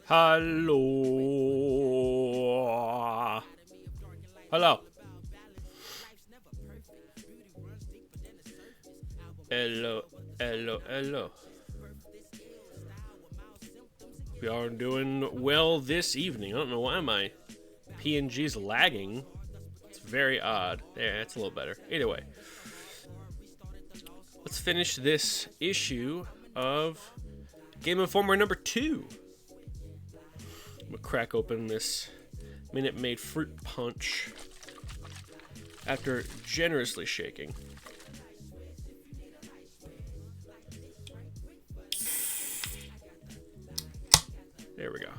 Hello. Hello. Hello. Hello. Hello. We are doing well this evening. I don't know why my PNG's lagging. It's very odd. Yeah, it's a little better. Either way. Let's finish this issue of Game Informer number 2. I'm gonna crack open this Minute Maid fruit punch after generously shaking. There we go.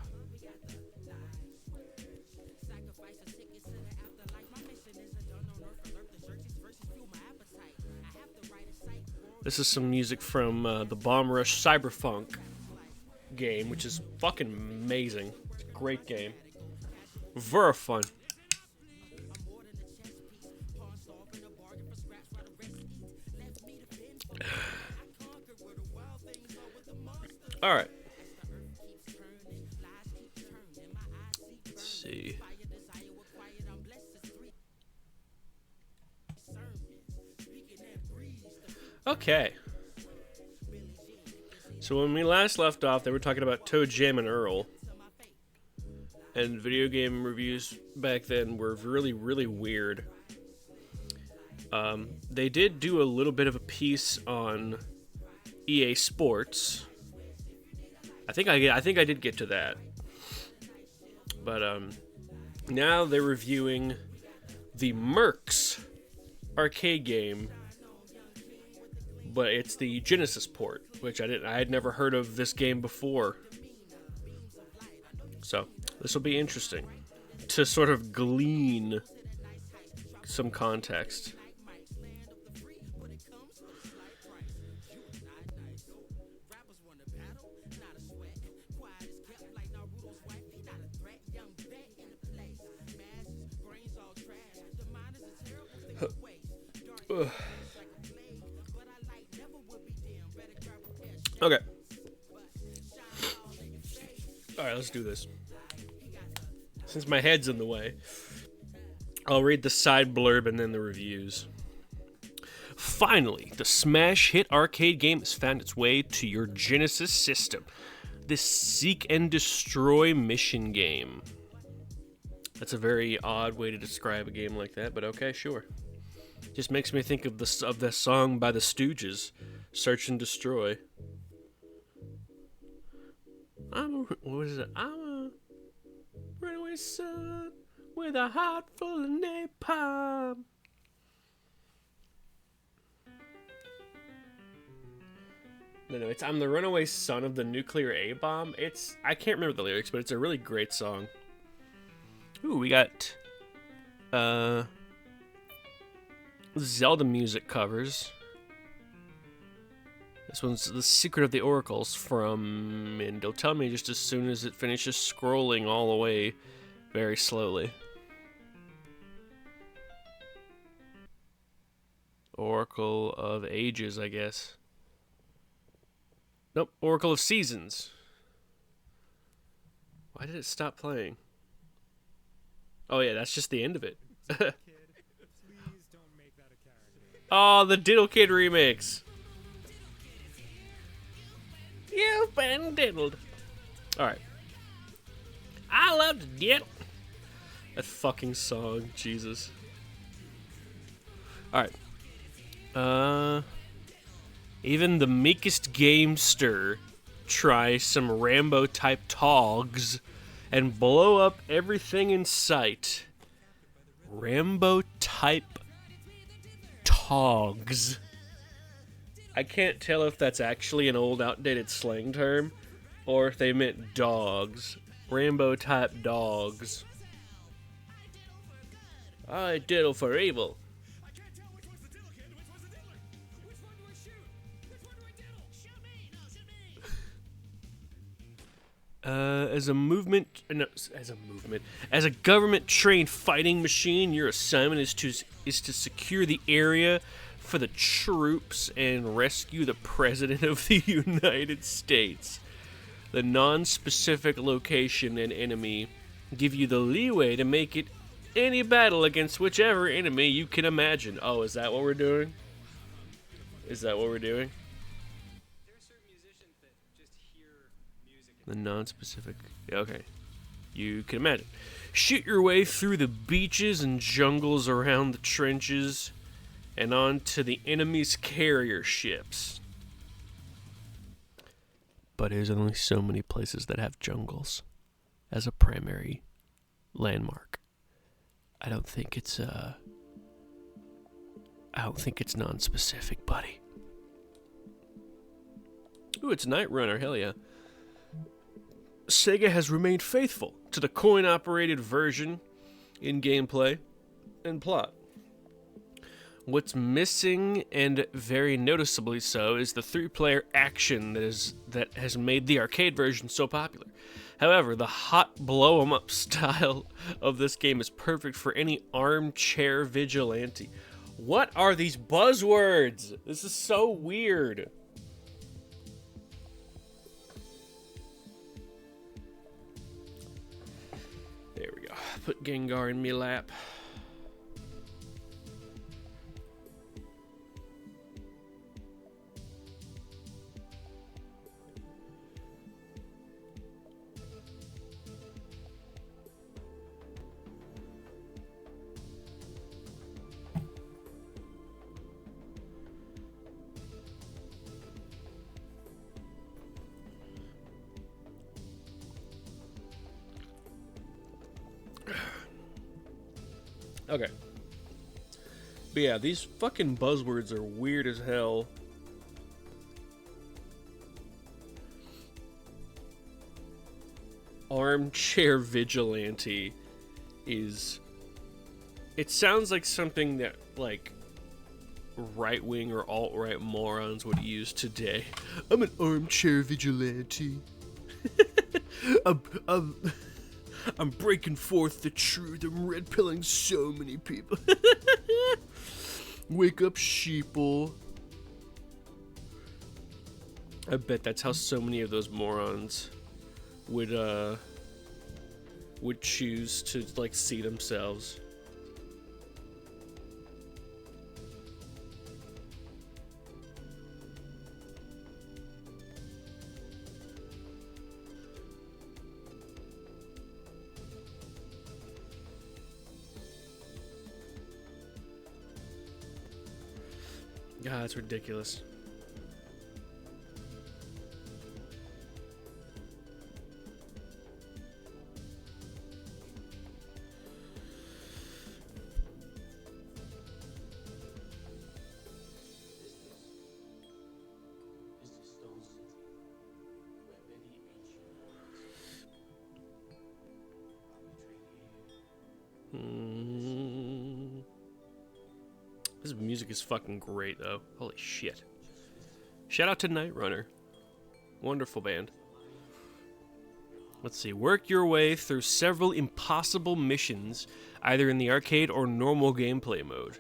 This is some music from the Bomb Rush Cyberpunk game, which is fucking amazing. It's a great game. Very fun. All right. Let's see. Okay. So when we last left off, they were talking about Toe Jam and Earl. And video game reviews back then were really, really weird. They did do a little bit of a piece on EA Sports. I think I did get to that. But now they're reviewing the Mercs arcade game, but it's the Genesis port, which I had never heard of this game before. So this will be interesting to sort of glean some context. Okay. Alright, let's do this. Since my head's in the way, I'll read the side blurb and then the reviews. Finally, the smash hit arcade game has found its way to your Genesis system. This seek and destroy mission game. That's a very odd way to describe a game like that, but okay, sure. Just makes me think of the song by the Stooges, Search and Destroy. I'm a runaway son with a heart full of napalm. No, it's I'm the runaway son of the nuclear A-bomb. I can't remember the lyrics, but it's a really great song. Ooh, we got Zelda music covers. This one's The Secret of the Oracles and it'll tell me just as soon as it finishes scrolling all the way very slowly. Oracle of Ages, I guess. Nope, Oracle of Seasons. Why did it stop playing? Oh yeah, that's just the end of it. Oh, the Diddle Kid remix. You've been diddled. Alright. I love to diddle. That fucking song, Jesus. Alright. Even the meekest gamester try some Rambo-type togs and blow up everything in sight. Rambo-type togs. I can't tell if that's actually an old, outdated slang term, or if they meant dogs. Rambo-type dogs. I diddle for evil. As a government-trained fighting machine, your assignment is to secure the area for the troops and rescue the President of the United States. The non-specific location and enemy give you the leeway to make it any battle against whichever enemy you can imagine. Oh, is that what we're doing? Is that what we're doing? There are certain musicians that just hear music. The non-specific. Okay. You can imagine. Shoot your way through the beaches and jungles around the trenches and onto the enemy's carrier ships. But there's only so many places that have jungles as a primary landmark. I don't think it's non-specific, buddy. Ooh, it's Night Runner, hell yeah. Sega has remained faithful to the coin-operated version in gameplay and plot. What's missing, and very noticeably so, is the 3-player action that has made the arcade version so popular. However, the hot blow-em-up style of this game is perfect for any armchair vigilante. What are these buzzwords? This is so weird. There we go. Put Gengar in me lap. Okay. But yeah, these fucking buzzwords are weird as hell. Armchair vigilante is... It sounds like something that, like, right-wing or alt-right morons would use today. I'm an armchair vigilante. I'm breaking forth the truth. I'm red-pilling so many people. Wake up, sheeple. I bet that's how so many of those morons would choose to, like, see themselves. God, that's ridiculous. This music is fucking great, though. Holy shit. Shout out to Night Runner. Wonderful band. Let's see. Work your way through several impossible missions, either in the arcade or normal gameplay mode.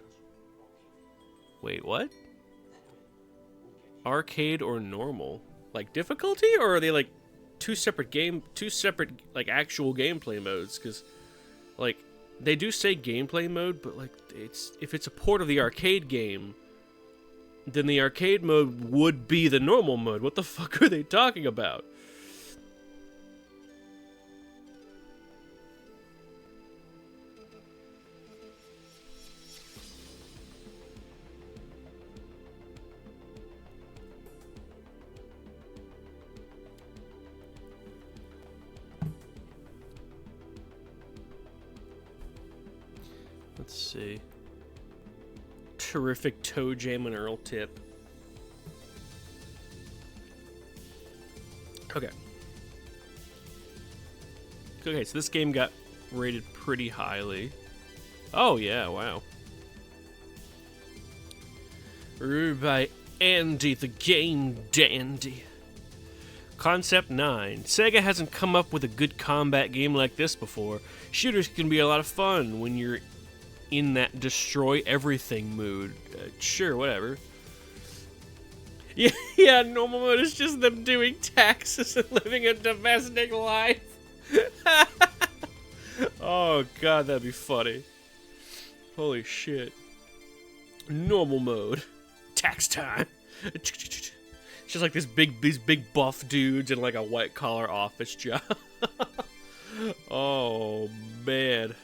Wait, what? Arcade or normal? Like difficulty? Or are they like two separate like actual gameplay modes? Because, like, they do say gameplay mode, but like if it's a port of the arcade game, then the arcade mode would be the normal mode. What the fuck are they talking about? Let's see. Terrific Toe Jam and Earl tip. Okay. Okay, so this game got rated pretty highly. Oh, yeah, wow. Reviewed by Andy the Game Dandy. Concept 9. Sega hasn't come up with a good combat game like this before. Shooters can be a lot of fun when you're in that destroy everything mood. Sure, whatever. Yeah, yeah, normal mode is just them doing taxes and living a domestic life. Oh god, that'd be funny. Holy shit. Normal mode. Tax time. It's just like these big buff dudes in like a white collar office job. Oh man.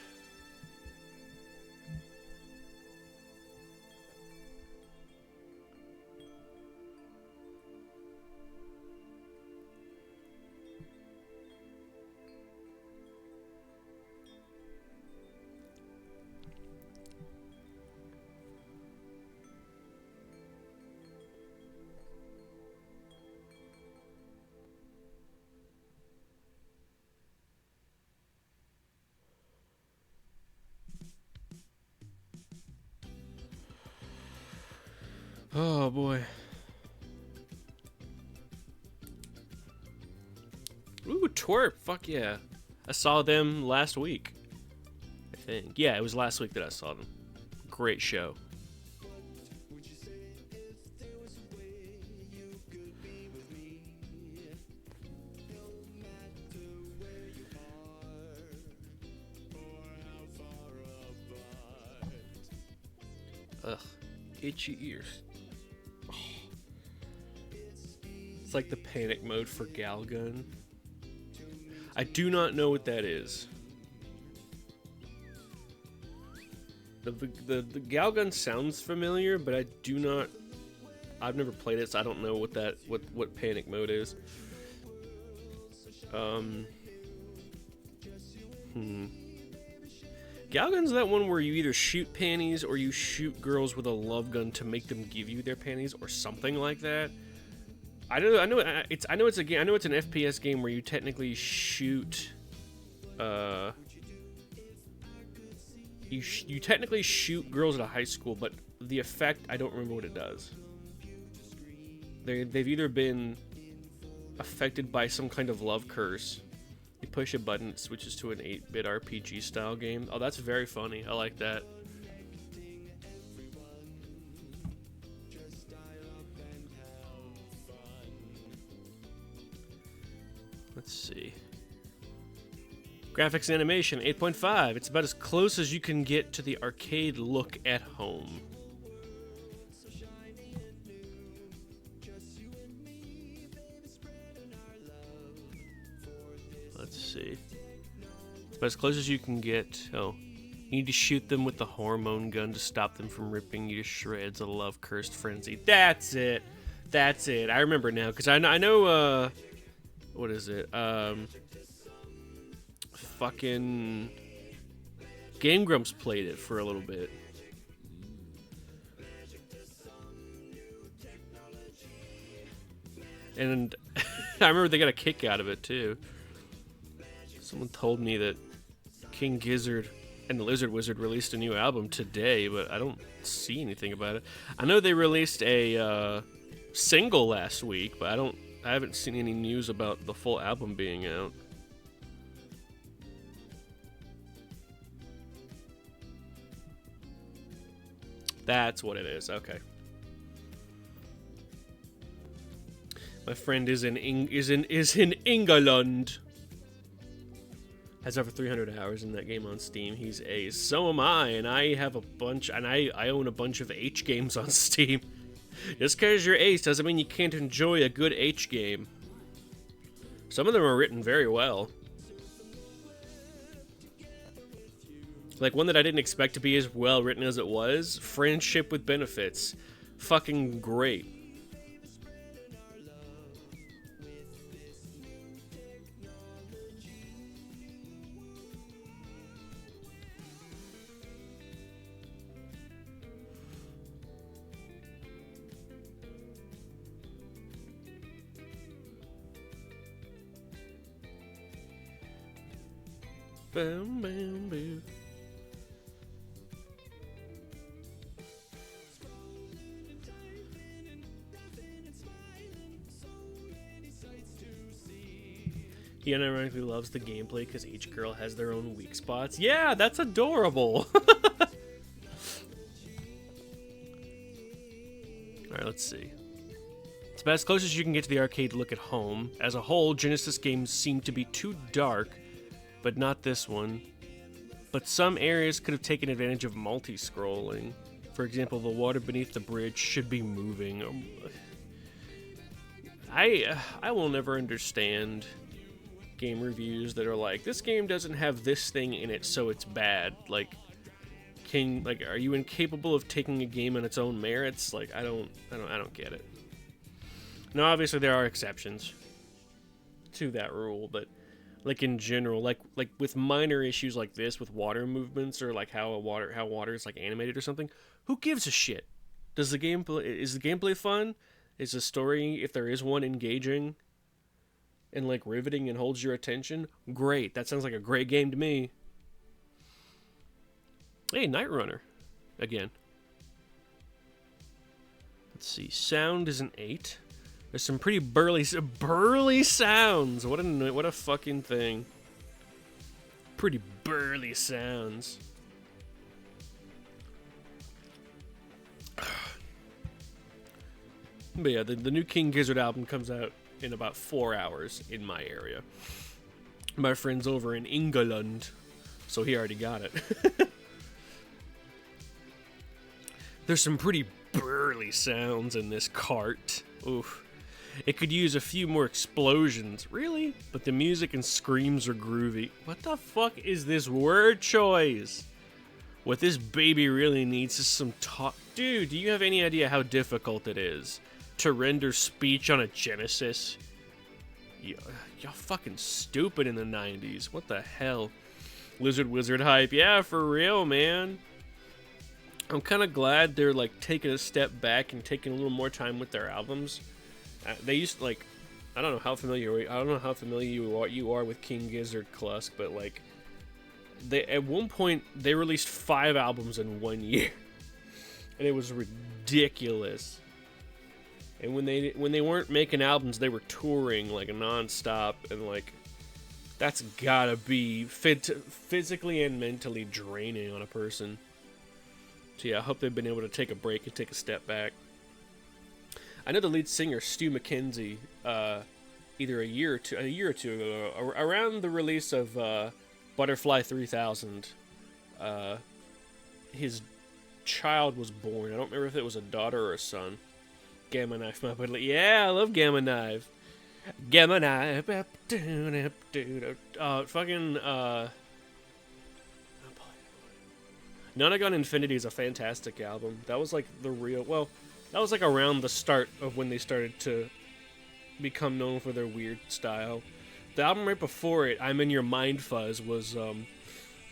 Oh boy. Ooh, twerp. Fuck yeah. I saw them last week. I think. Yeah, it was last week that I saw them. Great show. Ugh. Itchy ears. Oh. It's like the panic mode for Galgun. I do not know what that is. The Galgun sounds familiar, but I do not. I've never played it, so I don't know what what panic mode is. Galgun's that one where you either shoot panties or you shoot girls with a love gun to make them give you their panties or something like that. I know it's a game. I know it's an FPS game where you technically shoot. You technically shoot girls at a high school, but the effect, I don't remember what it does. They've either been affected by some kind of love curse. You push a button, it switches to an 8-bit RPG style game. Oh, that's very funny. I like that. Let's see. Graphics and animation, 8.5. It's about as close as you can get to the arcade look at home. Let's see. It's about as close as you can get. Oh. You need to shoot them with the hormone gun to stop them from ripping you to shreds. A love-cursed frenzy. That's it. That's it. I remember now, because I know, what is it? Fucking Game Grumps played it for a little bit. And I remember they got a kick out of it too. Someone told me that King Gizzard and the Lizard Wizard released a new album today, but I don't see anything about it. I know they released a single last week, but I haven't seen any news about the full album being out. That's what it is. Okay. My friend is in England. Has over 300 hours in that game on Steam. He's ace. So am I, and I have a bunch, and I own a bunch of H games on Steam. Just because you're ace doesn't mean you can't enjoy a good H game. Some of them are written very well. Like one that I didn't expect to be as well written as it was, Friendship with Benefits. Fucking great. Bam, bam, bam. He unironically loves the gameplay because each girl has their own weak spots. Yeah, that's adorable. Alright, let's see. It's about as close as you can get to the arcade look at home. As a whole, Genesis games seem to be too dark, but not this one. But some areas could have taken advantage of multi-scrolling. For example, the water beneath the bridge should be moving. I will never understand game reviews that are like, this game doesn't have this thing in it, so it's bad. Like, are you incapable of taking a game on its own merits? Like, I don't get it. Now, obviously, there are exceptions to that rule, but like in general, like with minor issues like this, with water movements or like how water is like animated or something, who gives a shit? Is the gameplay fun? Is the story, if there is one, engaging and like riveting and holds your attention? Great, that sounds like a great game to me. Hey, Night Runner, again. Let's see, sound is an 8. There's some pretty burly sounds. What a fucking thing. Pretty burly sounds. But yeah, the new King Gizzard album comes out in about 4 hours in my area. My friend's over in England, so he already got it. There's some pretty burly sounds in this cart. Oof. It could use a few more explosions. Really? But the music and screams are groovy. What the fuck is this word choice? What this baby really needs is some talk. Dude, do you have any idea how difficult it is to render speech on a Genesis? Y'all fucking stupid in the 90s. What the hell? Lizard Wizard hype. Yeah, for real, man. I'm kind of glad they're like taking a step back and taking a little more time with their albums. They used to, like, I don't know how familiar you are with King Gizzard Clusk, but like at one point they released 5 albums in 1 year. And it was ridiculous. And when they weren't making albums, they were touring like nonstop, and like that's gotta be physically and mentally draining on a person. So yeah, I hope they've been able to take a break and take a step back. I know the lead singer Stu McKenzie, either a year or two ago, around the release of Butterfly 3000, his child was born. I don't remember if it was a daughter or a son. Gamma Knife, my buddy. Yeah, I love Gamma Knife. Gamma Knife. Nonagon Infinity is a fantastic album. That was like that was like around the start of when they started to become known for their weird style. The album right before it, I'm in Your Mind Fuzz, was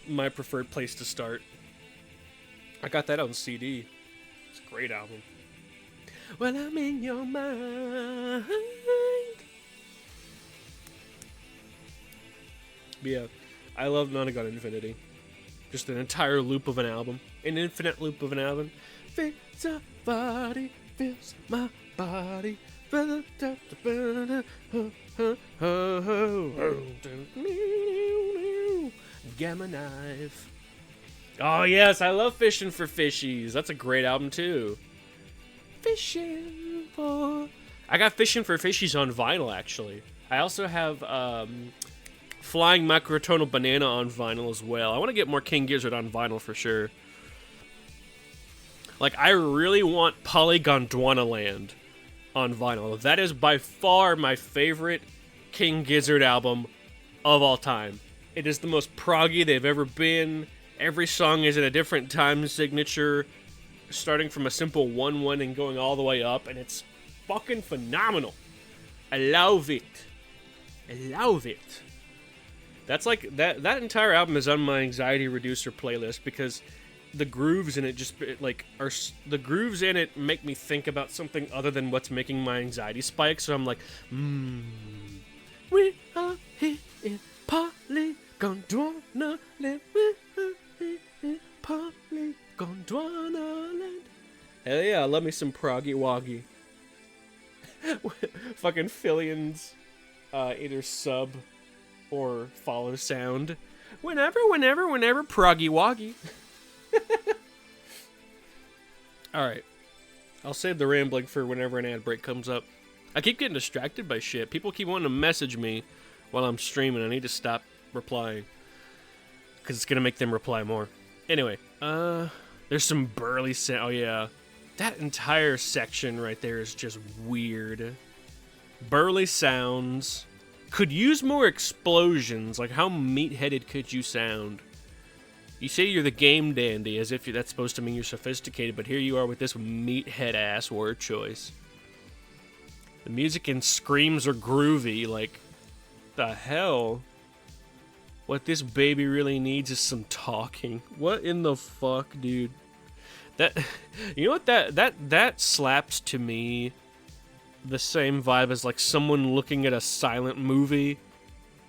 my preferred place to start. I got that on CD. It's a great album. Well, I'm in your mind. But yeah, I love Nonagon Infinity. Just an entire loop of an album. An infinite loop of an album. Feels a body, feels my body. Gamma Knife. Oh yes, I love Fishing for Fishies. That's a great album too. Fishing for... I got Fishing for Fishies on vinyl, actually. I also have Flying Microtonal Banana on vinyl as well. I want to get more King Gizzard on vinyl for sure. Like, I really want Polygondwana Land on vinyl. That is by far my favorite King Gizzard album of all time. It is the most proggy they've ever been. Every song is in a different time signature, starting from a simple 1-1 and going all the way up, and it's fucking phenomenal. I love it. I love it. That's like, that entire album is on my anxiety reducer playlist because the grooves in it the grooves in it make me think about something other than what's making my anxiety spike, so I'm like, we are here in Polygondwana Land. Polygondwana Land. Hell yeah, I love me some Proggy Woggy. Fucking Fillions, either sub or follow sound. Whenever, Proggy Woggy. Alright. I'll save the rambling for whenever an ad break comes up. I keep getting distracted by shit. People keep wanting to message me while I'm streaming. I need to stop replying. Because it's going to make them reply more. Anyway, there's some burly sound. Oh, yeah. That entire section right there is just weird. Burly sounds. Could use more explosions. Like, how meat-headed could you sound? You say you're the game dandy, as if that's supposed to mean you're sophisticated, but here you are with this meathead-ass word choice. The music and screams are groovy, like, the hell? What this baby really needs is some talking. What in the fuck, dude? That, you know what, that slaps to me the same vibe as, like, someone looking at a silent movie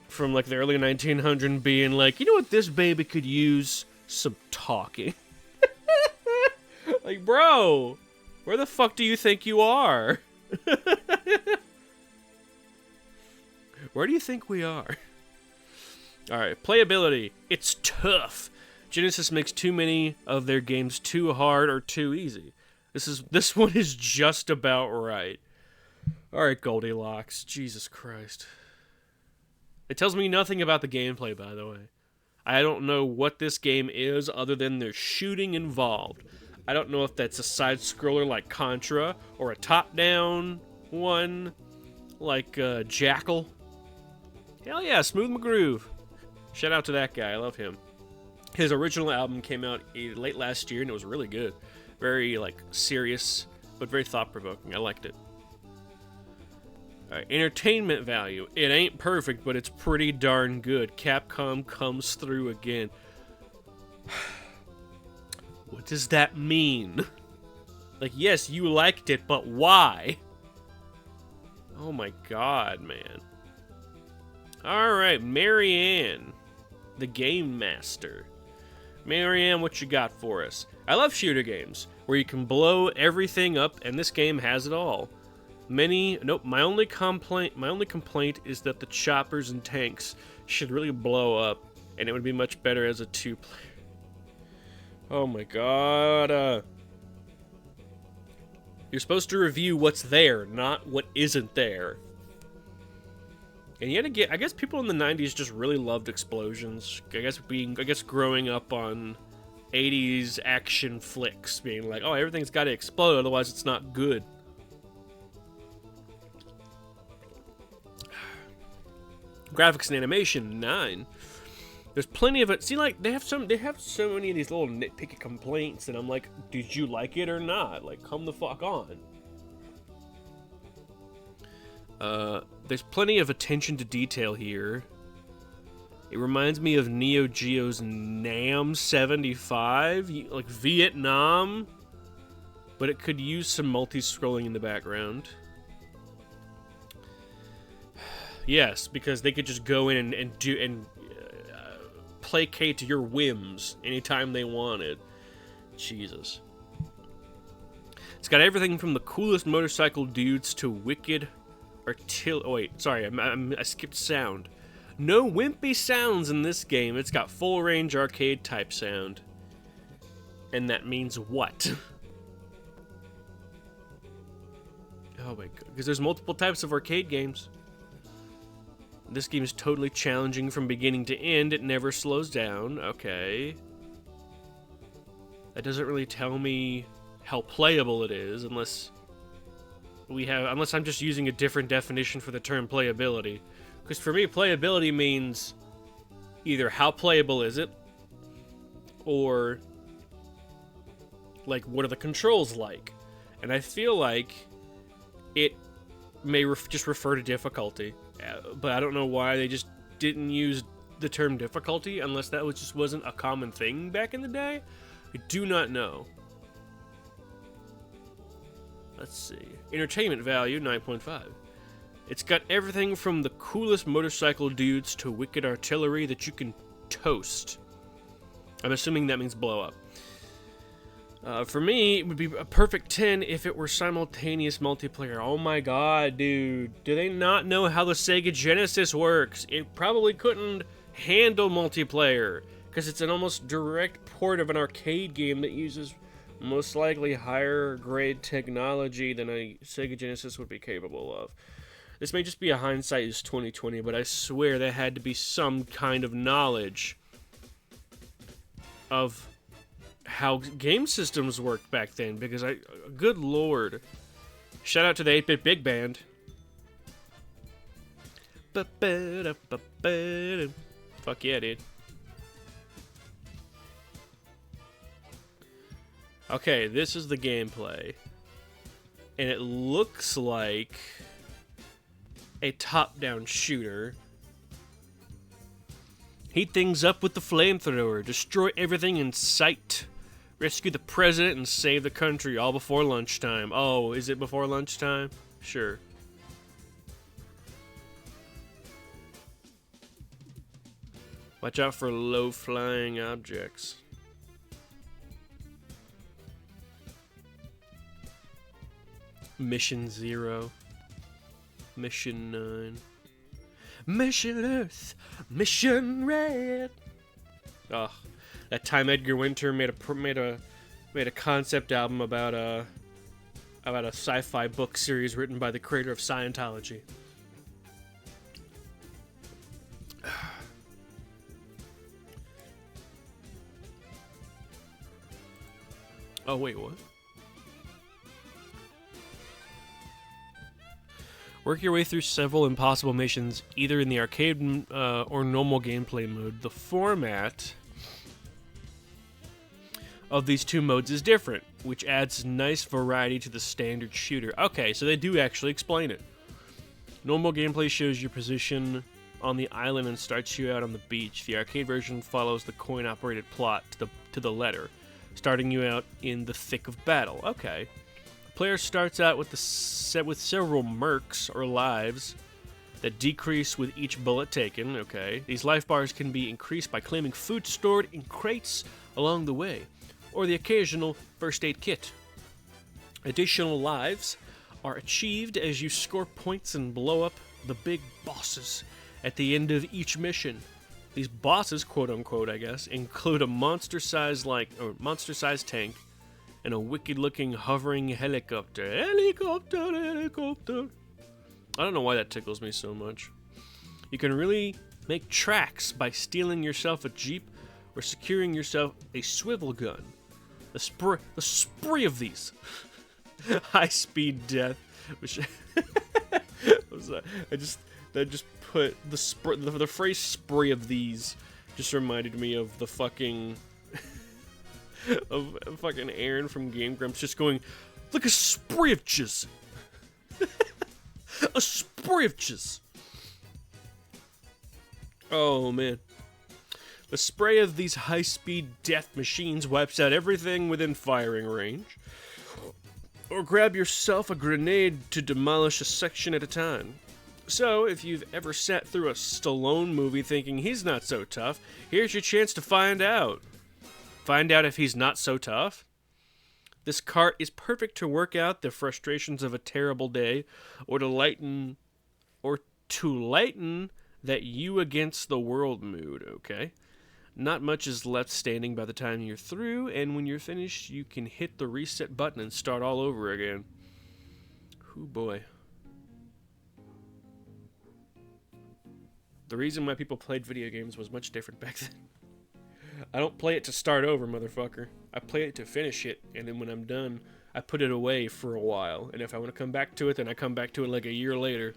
from, like, the early 1900s being like, you know what, this baby could use? Some talking. Like, bro, where the fuck do you think you are? Where do you think we are? Alright, playability. It's tough. Genesis makes too many of their games too hard or too easy. This one is just about right. Alright, Goldilocks. Jesus Christ. It tells me nothing about the gameplay, by the way. I don't know what this game is other than there's shooting involved. I don't know if that's a side-scroller like Contra or a top-down one like Jackal. Hell yeah, Smooth McGroove. Shout out to that guy. I love him. His original album came out late last year and it was really good. Very, like, serious, but very thought-provoking. I liked it. Alright, entertainment value. It ain't perfect, but it's pretty darn good. Capcom comes through again. What does that mean? Like, yes, you liked it, but why? Oh my god, man. Alright, Marianne, the Game Master. Marianne, what you got for us? I love shooter games, where you can blow everything up, and this game has it all. My only complaint is that the choppers and tanks should really blow up, and it would be much better as a 2-player. Oh my god. You're supposed to review what's there, not what isn't there. And yet again, I guess people in the 90s just really loved explosions. I guess growing up on 80s action flicks, being like, oh, everything's got to explode, otherwise it's not good. Graphics and animation, 9. There's plenty of it. See, like, they have so many of these little nitpicky complaints, and I'm like, did you like it or not? Like, come the fuck on. There's plenty of attention to detail here. It reminds me of Neo Geo's NAM 75, like Vietnam, but it could use some multi-scrolling in the background. Yes, because they could just go in and placate to your whims anytime they wanted. Jesus. It's got everything from the coolest motorcycle dudes to wicked artillery. Oh wait, sorry, I skipped sound. No wimpy sounds in this game. It's got full range arcade type sound. And that means what? Oh my god, because there's multiple types of arcade games. This game is totally challenging from beginning to end. It never slows down. Okay. That doesn't really tell me how playable it is, unless I'm just using a different definition for the term playability. Because for me, playability means either how playable is it, or like what are the controls like. And I feel like it may just refer to difficulty. But I don't know why they just didn't use the term difficulty, unless that just wasn't a common thing back in the day. I do not know. Let's see. Entertainment value, 9.5. It's got everything from the coolest motorcycle dudes to wicked artillery that you can toast. I'm assuming that means blow up. For me, it would be a perfect 10 if it were simultaneous multiplayer. Oh my god, dude. Do they not know how the Sega Genesis works? It probably couldn't handle multiplayer, because it's an almost direct port of an arcade game that uses most likely higher grade technology than a Sega Genesis would be capable of. This may just be a hindsight is 2020, but I swear there had to be some kind of knowledge of how game systems worked back then, because good lord. Shout out to the 8-Bit Big Band. Fuck yeah, dude. Okay, this is the gameplay. And it looks like a top-down shooter. Heat things up with the flamethrower. Destroy everything in sight. Rescue the president and save the country all before lunchtime. Oh, is it before lunchtime? Sure. Watch out for low-flying objects. Mission 0. Mission 9. Mission Earth. Mission Red. Oh, that time Edgar Winter made a concept album about a sci-fi book series written by the creator of Scientology. Oh wait, what? Work your way through several impossible missions, either in the arcade or normal gameplay mode. The format of these two modes is different, which adds nice variety to the standard shooter. Okay, so they do actually explain it. Normal gameplay shows your position on the island and starts you out on the beach. The arcade version follows the coin-operated plot to the letter, starting you out in the thick of battle. Okay. Player starts out with several mercs or lives that decrease with each bullet taken. Okay, these life bars can be increased by claiming food stored in crates along the way, or the occasional first aid kit. Additional lives are achieved as you score points and blow up the big bosses at the end of each mission. These bosses, quote unquote, I guess, include a monster-sized tank and a wicked-looking hovering helicopter. Helicopter. I don't know why that tickles me so much. You can really make tracks by stealing yourself a jeep or securing yourself a swivel gun. The spree of these. High-speed death. Which I just put the phrase "spree of these" just reminded me of the fucking of fucking Aaron from Game Grumps just going, "Look, a spree of jizz." A spree of jizz. Oh man. The spray of these high-speed death machines wipes out everything within firing range. Or grab yourself a grenade to demolish a section at a time. So, if you've ever sat through a Stallone movie thinking he's not so tough, here's your chance to find out. Find out if he's not so tough. This cart is perfect to work out the frustrations of a terrible day, or to lighten that you against the world mood, okay? Not much is left standing by the time you're through, and when you're finished, you can hit the reset button and start all over again. Hoo boy. The reason why people played video games was much different back then. I don't play it to start over, motherfucker. I play it to finish it, and then when I'm done, I put it away for a while. And if I want to come back to it, then I come back to it like a year later.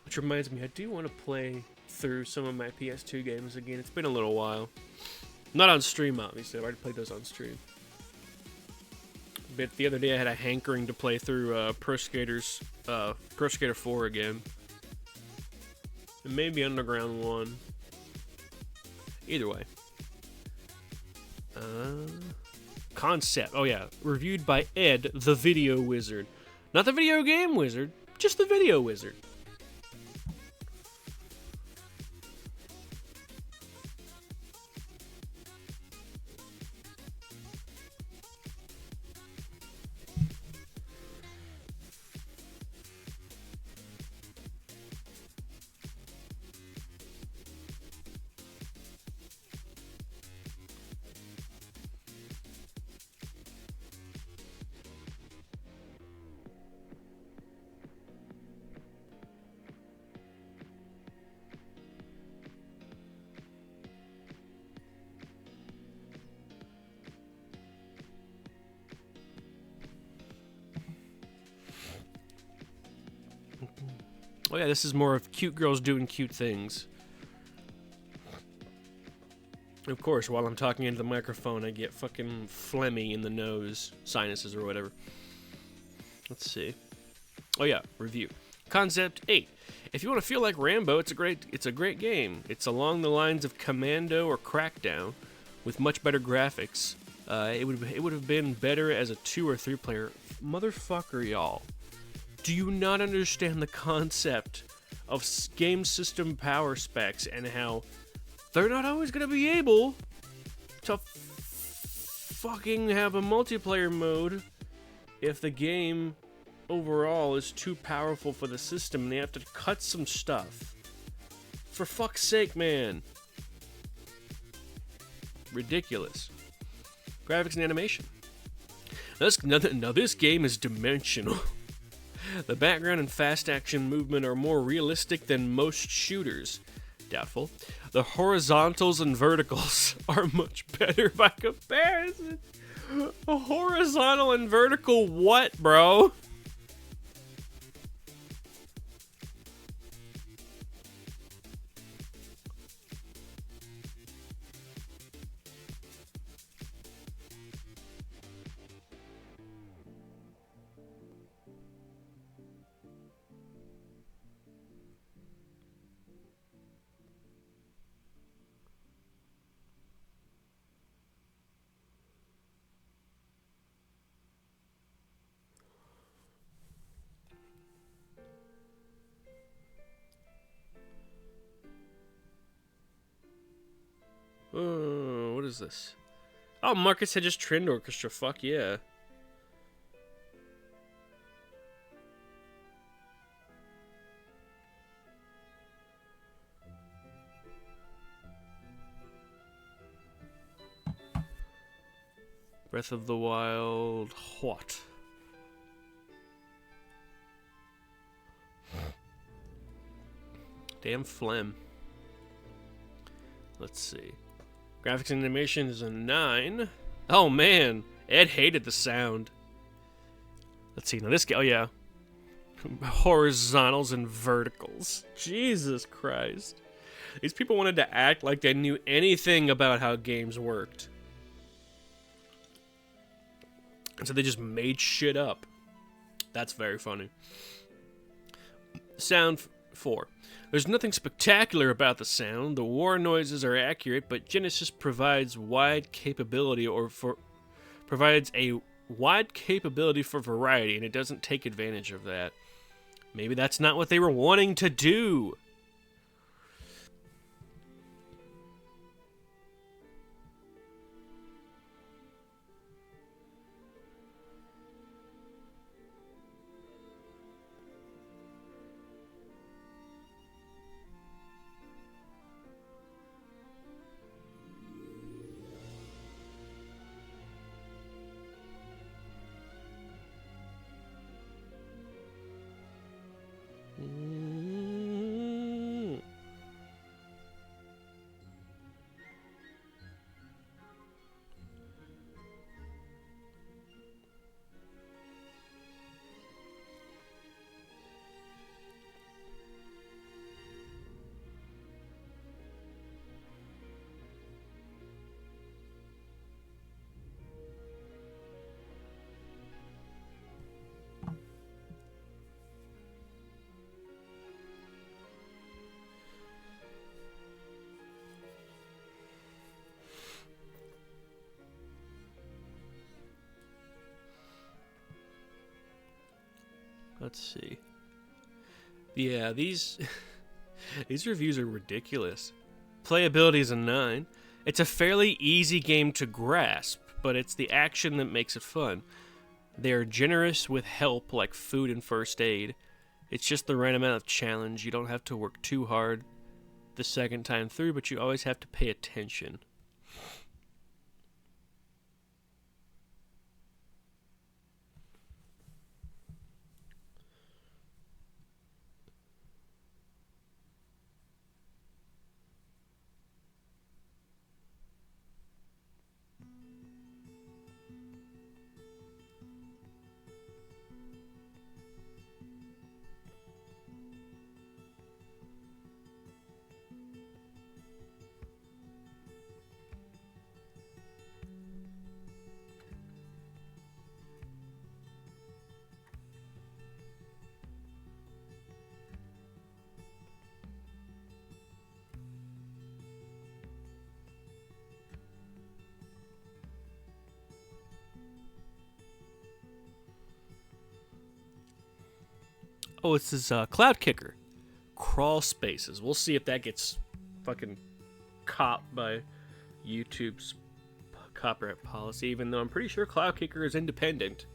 Which reminds me, I do want to play through some of my PS2 games again. It's been a little while. Not on stream, obviously. I've already played those on stream. But the other day I had a hankering to play through Pro Skater 4 again. And maybe Underground 1. Either way. Concept. Oh yeah. Reviewed by Ed, the Video Wizard. Not the video game wizard, just the video wizard. Oh yeah, this is more of cute girls doing cute things. Of course, while I'm talking into the microphone, I get fucking phlegmy in the nose, sinuses or whatever. Let's see. Oh yeah, review. Concept 8. If you want to feel like Rambo, it's a great game. It's along the lines of Commando or Crackdown, with much better graphics. It would have been better as a 2 or 3 player. Motherfucker, y'all. Do you not understand the concept of game system power specs and how they're not always going to be able to fucking have a multiplayer mode if the game overall is too powerful for the system and they have to cut some stuff? For fuck's sake, man. Ridiculous. Graphics and animation. Now this game is dimensional. The background and fast action movement are more realistic than most shooters. Doubtful. The horizontals and verticals are much better by comparison. A horizontal and vertical what, bro? What is this? Oh, Marcus Hedges Trend Orchestra. Fuck yeah. Breath of the Wild. What? Damn phlegm. Let's see. Graphics and animation is a 9. Oh man, Ed hated the sound. Let's see. Now this guy. Oh yeah. Horizontals and verticals. Jesus Christ. These people wanted to act like they knew anything about how games worked. And so they just made shit up. That's very funny. Sound 4. There's nothing spectacular about the sound. The war noises are accurate, but Genesis provides a wide capability for variety, and it doesn't take advantage of that. Maybe that's not what they were wanting to do. Let's see. Yeah, these these reviews are ridiculous. Playability is a 9. It's a fairly easy game to grasp, but it's the action that makes it fun. They are generous with help like food and first aid. It's just the right amount of challenge. You don't have to work too hard the second time through, but you always have to pay attention. Oh, it's this Cloud Kicker. Crawl Spaces. We'll see if that gets fucking copped by YouTube's copyright policy, even though I'm pretty sure Cloud Kicker is independent.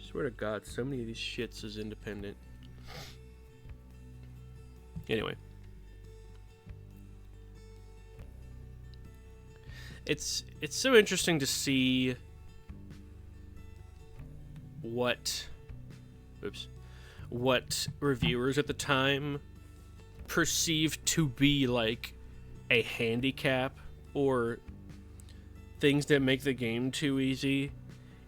Swear to God, so many of these shits is independent. Anyway. It's so interesting to see what reviewers at the time perceived to be like a handicap or things that make the game too easy.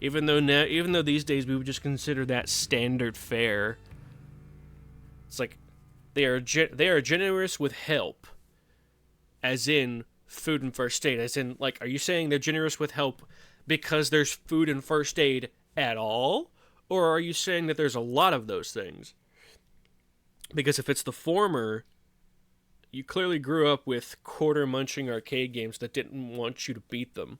Even though these days we would just consider that standard fare. It's like they are generous with help, as in food and first aid. As in, like, are you saying they're generous with help because there's food and first aid at all? Or are you saying that there's a lot of those things? Because if it's the former, you clearly grew up with quarter-munching arcade games that didn't want you to beat them.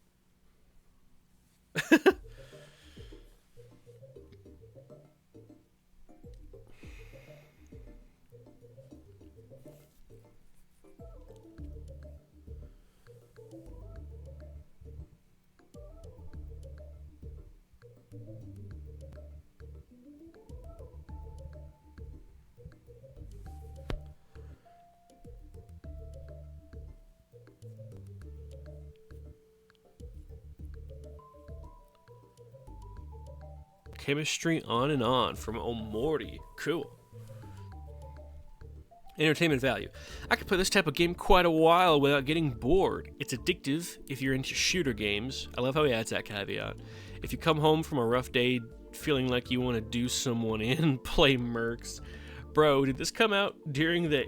Chemistry on and on from Omori. Cool. Entertainment value. I could play this type of game quite a while without getting bored. It's addictive if you're into shooter games. I love how he adds that caveat. If you come home from a rough day feeling like you want to do someone in, play Mercs. Bro, did this come out during the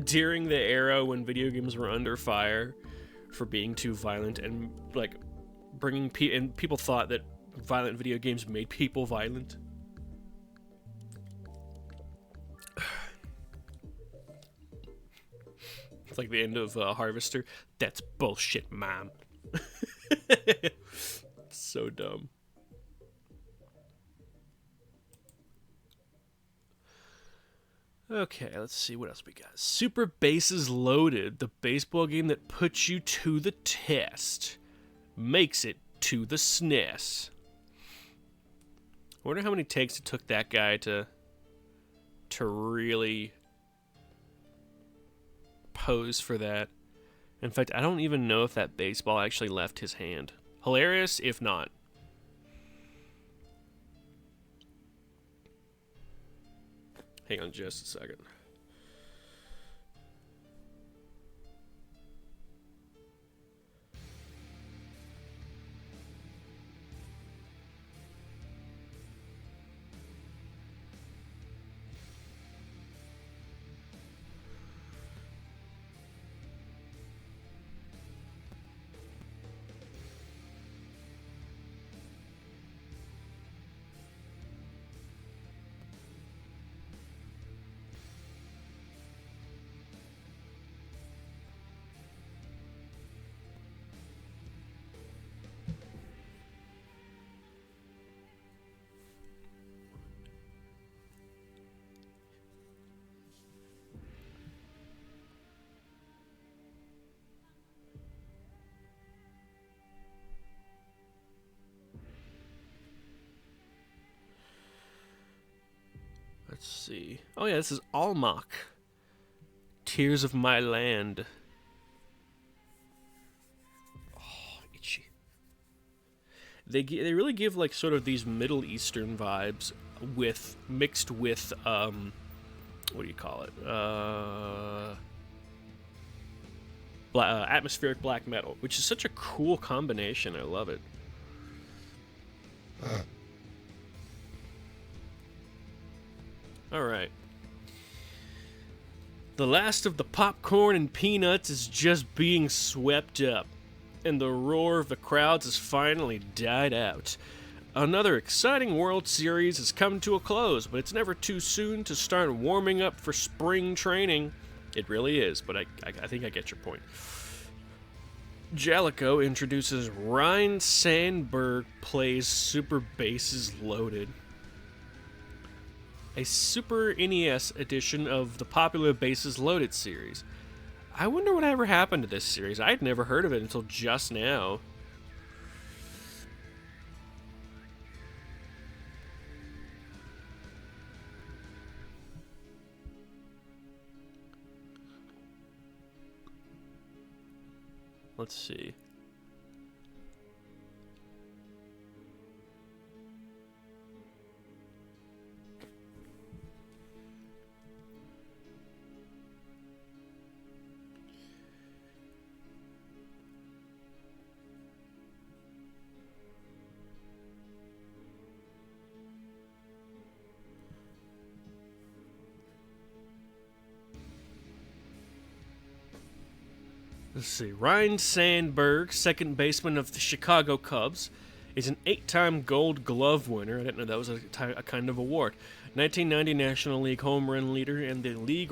during the era when video games were under fire for being too violent and like bringing and people thought that violent video games made people violent? It's like the end of Harvester. That's bullshit, mom. So dumb. Okay, let's see what else we got. Super Bases Loaded, the baseball game that puts you to the test, makes it to the SNES. I wonder how many takes it took that guy to really pose for that. In fact, I don't even know if that baseball actually left his hand. Hilarious if not. Hang on just a second. Let's see. Oh yeah, this is Almach. Tears of My Land. Oh, itchy. They really give like sort of these Middle Eastern vibes with mixed with what do you call it? Atmospheric black metal, which is such a cool combination. I love it. All right. The last of the popcorn and peanuts is just being swept up, and the roar of the crowds has finally died out. Another exciting World Series has come to a close, but it's never too soon to start warming up for spring training. It really is, but I think I get your point. Jalico introduces Ryan Sandberg plays Super Bases Loaded. a Super NES edition of the popular Bases Loaded series. I wonder what ever happened to this series. I'd never heard of it until just now. Let's see. Let's see. Ryne Sandberg, second baseman of the Chicago Cubs, is an 8-time Gold Glove winner. I didn't know that was a kind of award. 1990 National League home run leader and the lead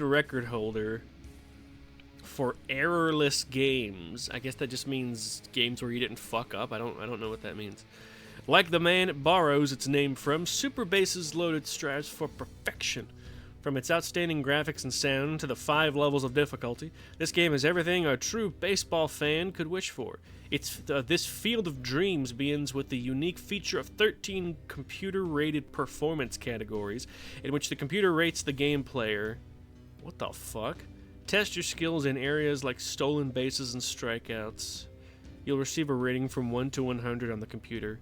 record holder for errorless games. I guess that just means games where you didn't fuck up. I don't know what that means. Like the man it borrows its name from, Super Bases Loaded strives for perfection. From its outstanding graphics and sound to the 5 levels of difficulty, this game is everything a true baseball fan could wish for. This field of dreams begins with the unique feature of 13 computer-rated performance categories, in which the computer rates the game player. What the fuck? Test your skills in areas like stolen bases and strikeouts. You'll receive a rating from 1 to 100 on the computer,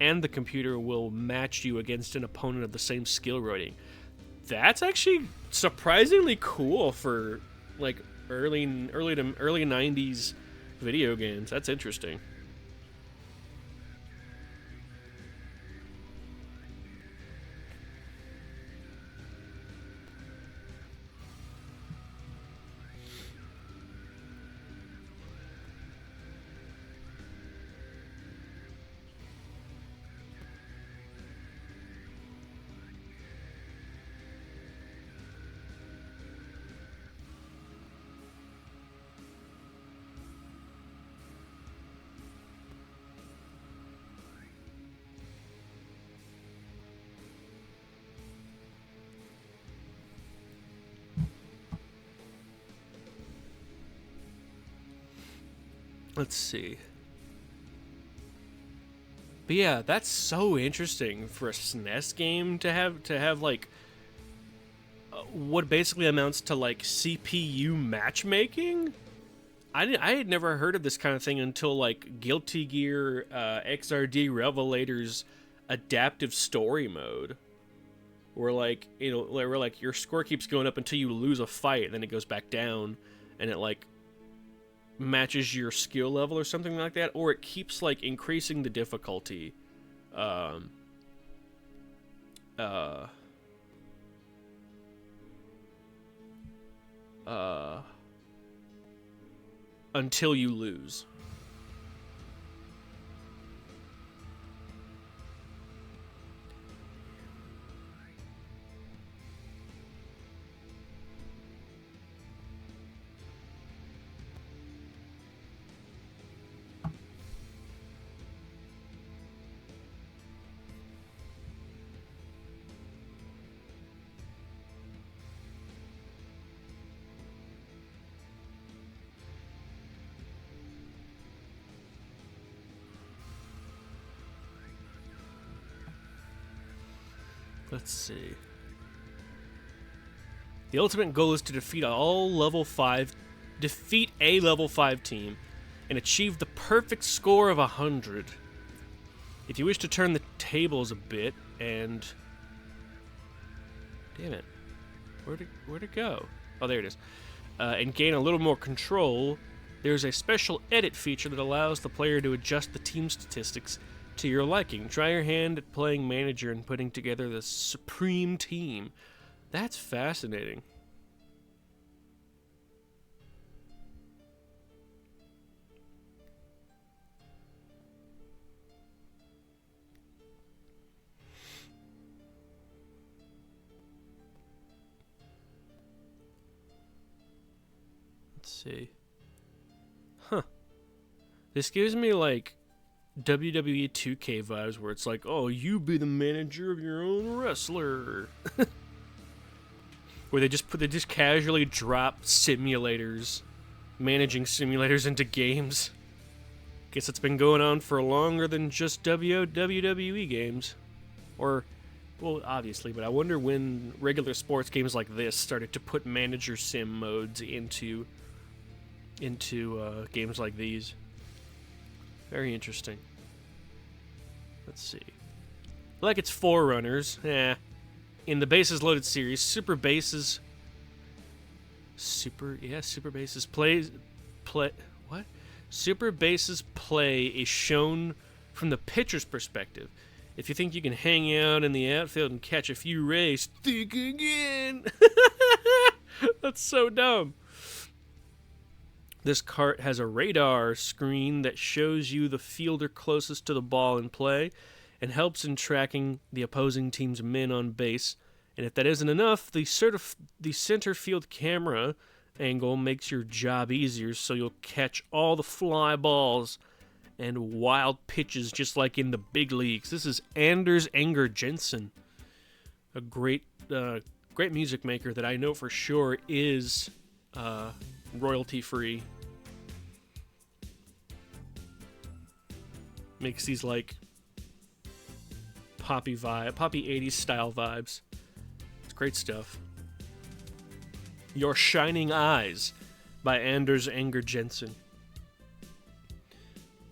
and the computer will match you against an opponent of the same skill rating. That's actually surprisingly cool for like early 90s video games. That's interesting. Let's see. But yeah, that's so interesting for a SNES game to have like what basically amounts to like CPU matchmaking. I had never heard of this kind of thing until like Guilty Gear XRD Revelator's adaptive story mode, where like where like your score keeps going up until you lose a fight, and then it goes back down, and it like matches your skill level or something like that, or it keeps like increasing the difficulty until you lose. Let's see. The ultimate goal is to defeat a level 5 team and achieve the perfect score of 100. If you wish to turn the tables a bit and... Damn it. Where'd it go? Oh, there it is. And gain a little more control, there's a special edit feature that allows the player to adjust the team statistics to your liking. Try your hand at playing manager and putting together the supreme team. That's fascinating. Let's see. Huh. This gives me like WWE 2K vibes where it's like, oh, you be the manager of your own wrestler. Where they just casually drop simulators, managing simulators into games. Guess it's been going on for longer than just WWE games. Or, well, obviously, but I wonder when regular sports games like this started to put manager sim modes into games like these. Very interesting. Let's see. Like its forerunners, in the Bases Loaded series, Super Bases play is shown from the pitcher's perspective. If you think you can hang out in the outfield and catch a few rays, think again. That's so dumb. This cart has a radar screen that shows you the fielder closest to the ball in play and helps in tracking the opposing team's men on base. And if that isn't enough, the center field camera angle makes your job easier, so you'll catch all the fly balls and wild pitches just like in the big leagues. This is Anders Enger Jensen, a great music maker that I know for sure is royalty free. Makes these like poppy 80s style vibes. It's great stuff. Your Shining Eyes by Anders Enger Jensen.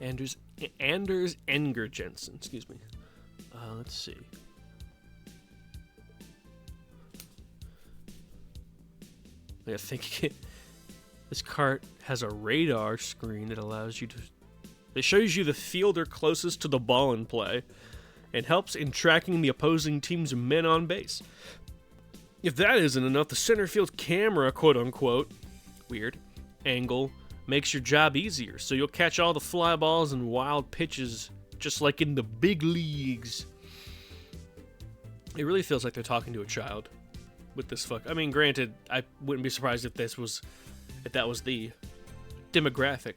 Anders Enger Jensen, excuse me. Let's see. I think this cart has a radar screen that allows you to... It shows you the fielder closest to the ball in play and helps in tracking the opposing team's men on base. If that isn't enough, the center field camera, quote-unquote, weird, angle makes your job easier, so you'll catch all the fly balls and wild pitches just like in the big leagues. It really feels like they're talking to a child with this I mean, granted, I wouldn't be surprised if that was the demographic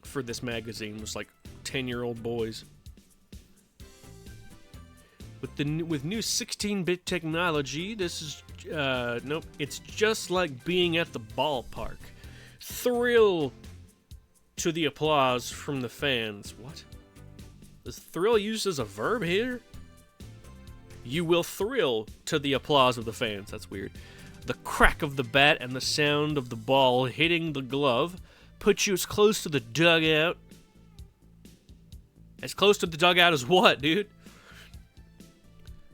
for this magazine, was like 10-year-old boys. With new 16-bit technology, this is nope, it's just like being at the ballpark. Thrill to the applause from the fans. What? Is thrill used as a verb here? You will thrill to the applause of the fans. That's weird. The crack of the bat and the sound of the ball hitting the glove put you as close to the dugout. As close to the dugout as what, dude?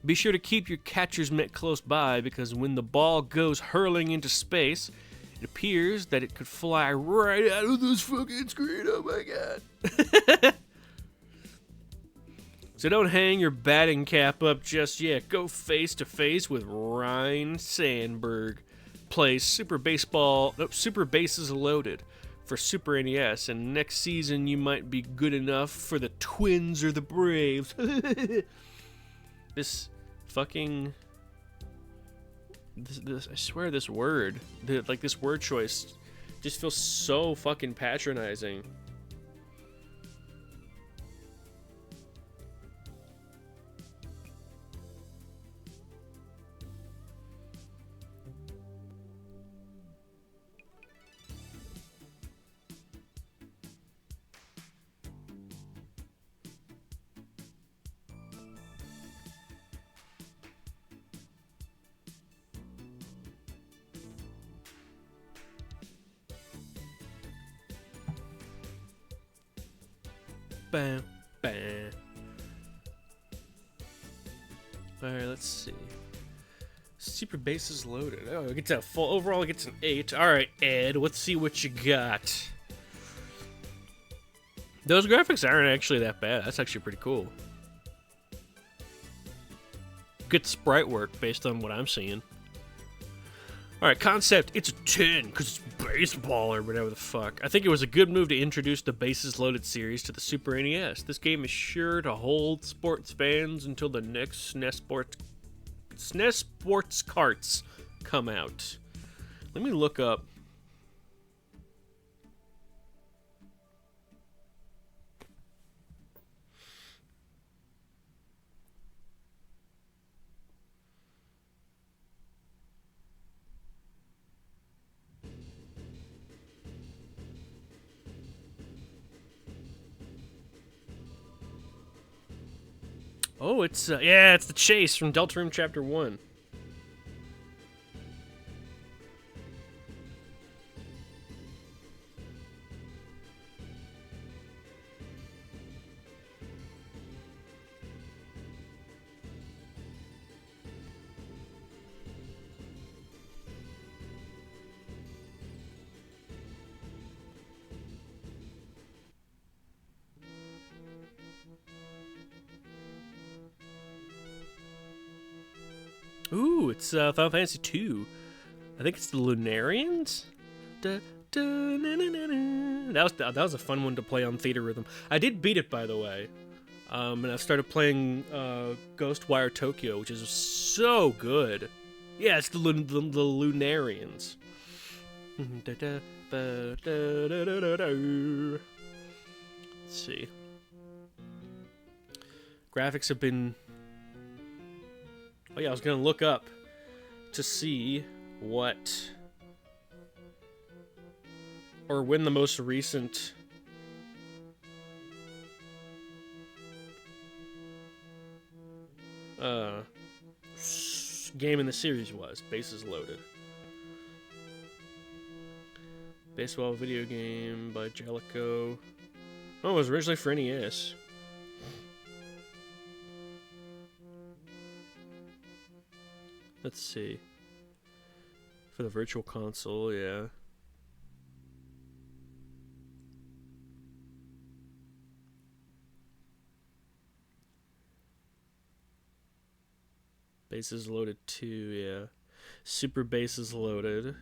Be sure to keep your catcher's mitt close by, because when the ball goes hurling into space, it appears that it could fly right out of this fucking screen. Oh my god. So don't hang your batting cap up just yet. Go face to face with Ryne Sandberg. Plays Super Bases Loaded for Super NES, and next season you might be good enough for the Twins or the Braves. This I swear this word, this word choice just feels so fucking patronizing. Bam, bam. Alright, let's see. Super Bases Loaded. Oh, it gets a full. Overall, it gets an 8. Alright, Ed, let's see what you got. Those graphics aren't actually that bad. That's actually pretty cool. Good sprite work based on what I'm seeing. Alright, concept, it's a 10, because it's baseball or whatever the fuck. I think it was a good move to introduce the Bases Loaded series to the Super NES. This game is sure to hold sports fans until the next SNES Sports carts come out. Let me look up. Oh, it's yeah, it's the chase from Deltarune Chapter 1. Ooh, it's Final Fantasy 2. I think it's the Lunarians. Da, da, na, na, na, na. That was a fun one to play on Theta Rhythm. I did beat it, by the way. And I started playing Ghostwire Tokyo, which is so good. Yeah, it's the Lunarians. Da, da, ba, da, da, da, da, da. Let's see. Graphics have been... Oh yeah, I was gonna look up to see what or when the most recent game in the series was. Bases Loaded. Baseball video game by Jellico. Oh, it was originally for NES. Let's see. For the Virtual Console, yeah. Bases Loaded 2, yeah. Super Bases Loaded.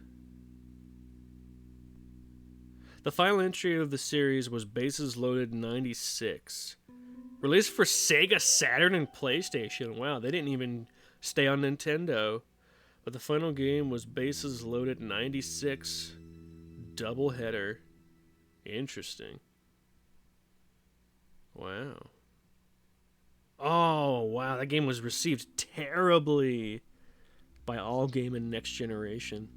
The final entry of the series was Bases Loaded 96. Released for Sega, Saturn, and PlayStation. Wow, they didn't even stay on Nintendo. But the final game was Bases Loaded 96 Doubleheader. Interesting. Wow. Oh, wow, that game was received terribly by Allgame and Next Generation.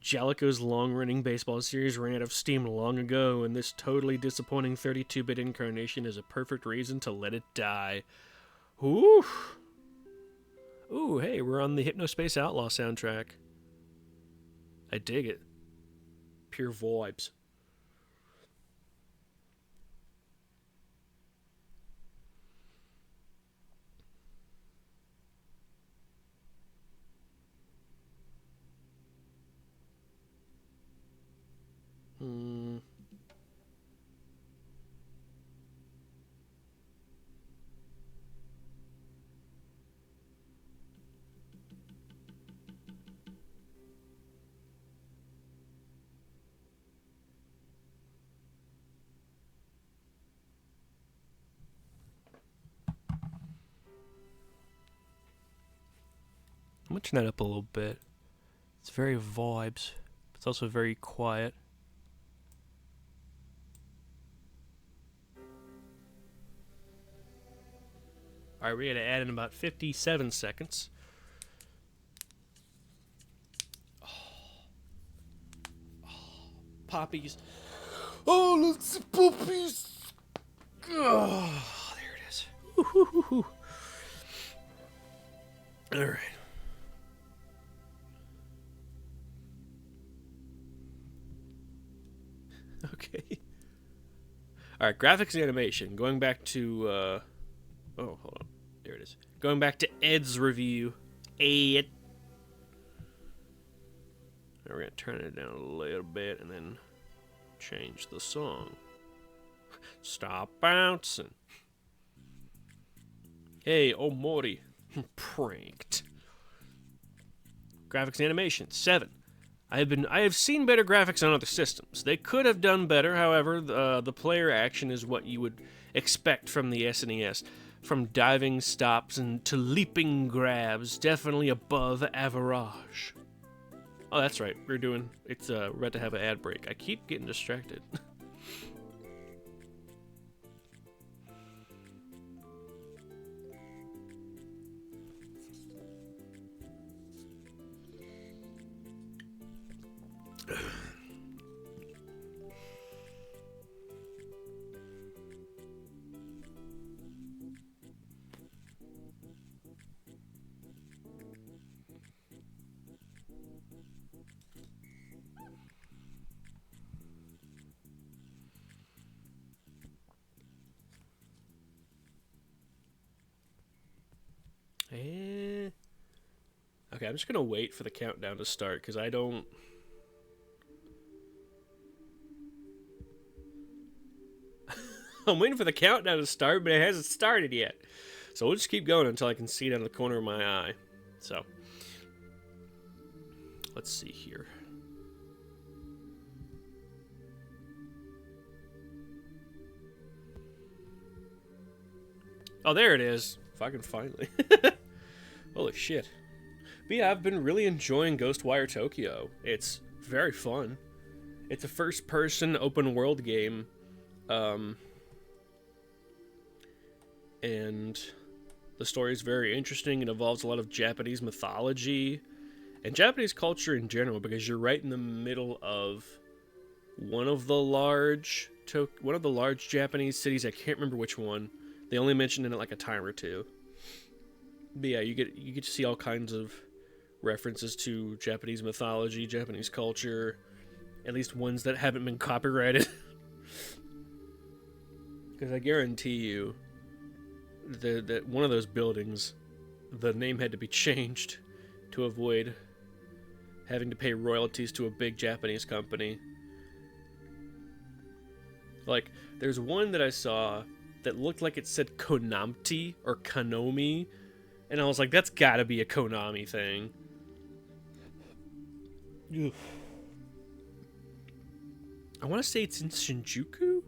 Jellico's long-running baseball series ran out of steam long ago, and this totally disappointing 32-bit incarnation is a perfect reason to let it die. Ooh. Ooh, hey, we're on the Hypnospace Outlaw soundtrack. I dig it. Pure vibes. I'm gonna turn that up a little bit. It's very vibes. It's also very quiet. Alright, we're gonna add in about 57 seconds. Poppies. Oh, let's see poppies. Oh, there it is. All right. Okay. All right, graphics and animation. Going back to oh, hold on. There it is. Going back to Ed's review. Ed. Now we're gonna turn it down a little bit and then change the song. Stop bouncing. Hey, Omori. Pranked. Graphics and animation 7. I have seen better graphics on other systems. They could have done better, however, the player action is what you would expect from the SNES. From diving stops and to leaping grabs, definitely above average. Oh, that's right. We're about to have an ad break. I keep getting distracted. Eh. Okay, I'm just gonna wait for the countdown to start because I don't. I'm waiting for the countdown to start, but it hasn't started yet. So we'll just keep going until I can see it out of the corner of my eye. So, let's see here. Oh, there it is. Fucking finally. Holy shit. But yeah, I've been really enjoying Ghostwire Tokyo. It's very fun. It's a first-person open-world game. And the story is very interesting. It involves a lot of Japanese mythology and Japanese culture in general, because you're right in the middle of one of the large Japanese cities. I can't remember which one. They only mentioned it like a time or two. But yeah, you get to see all kinds of references to Japanese mythology, Japanese culture, at least ones that haven't been copyrighted. Because I guarantee you that one of those buildings, the name had to be changed to avoid having to pay royalties to a big Japanese company. Like, there's one that I saw that looked like it said Konami or Konami, and I was like, that's gotta be a Konami thing. Ugh. I want to say it's in Shinjuku.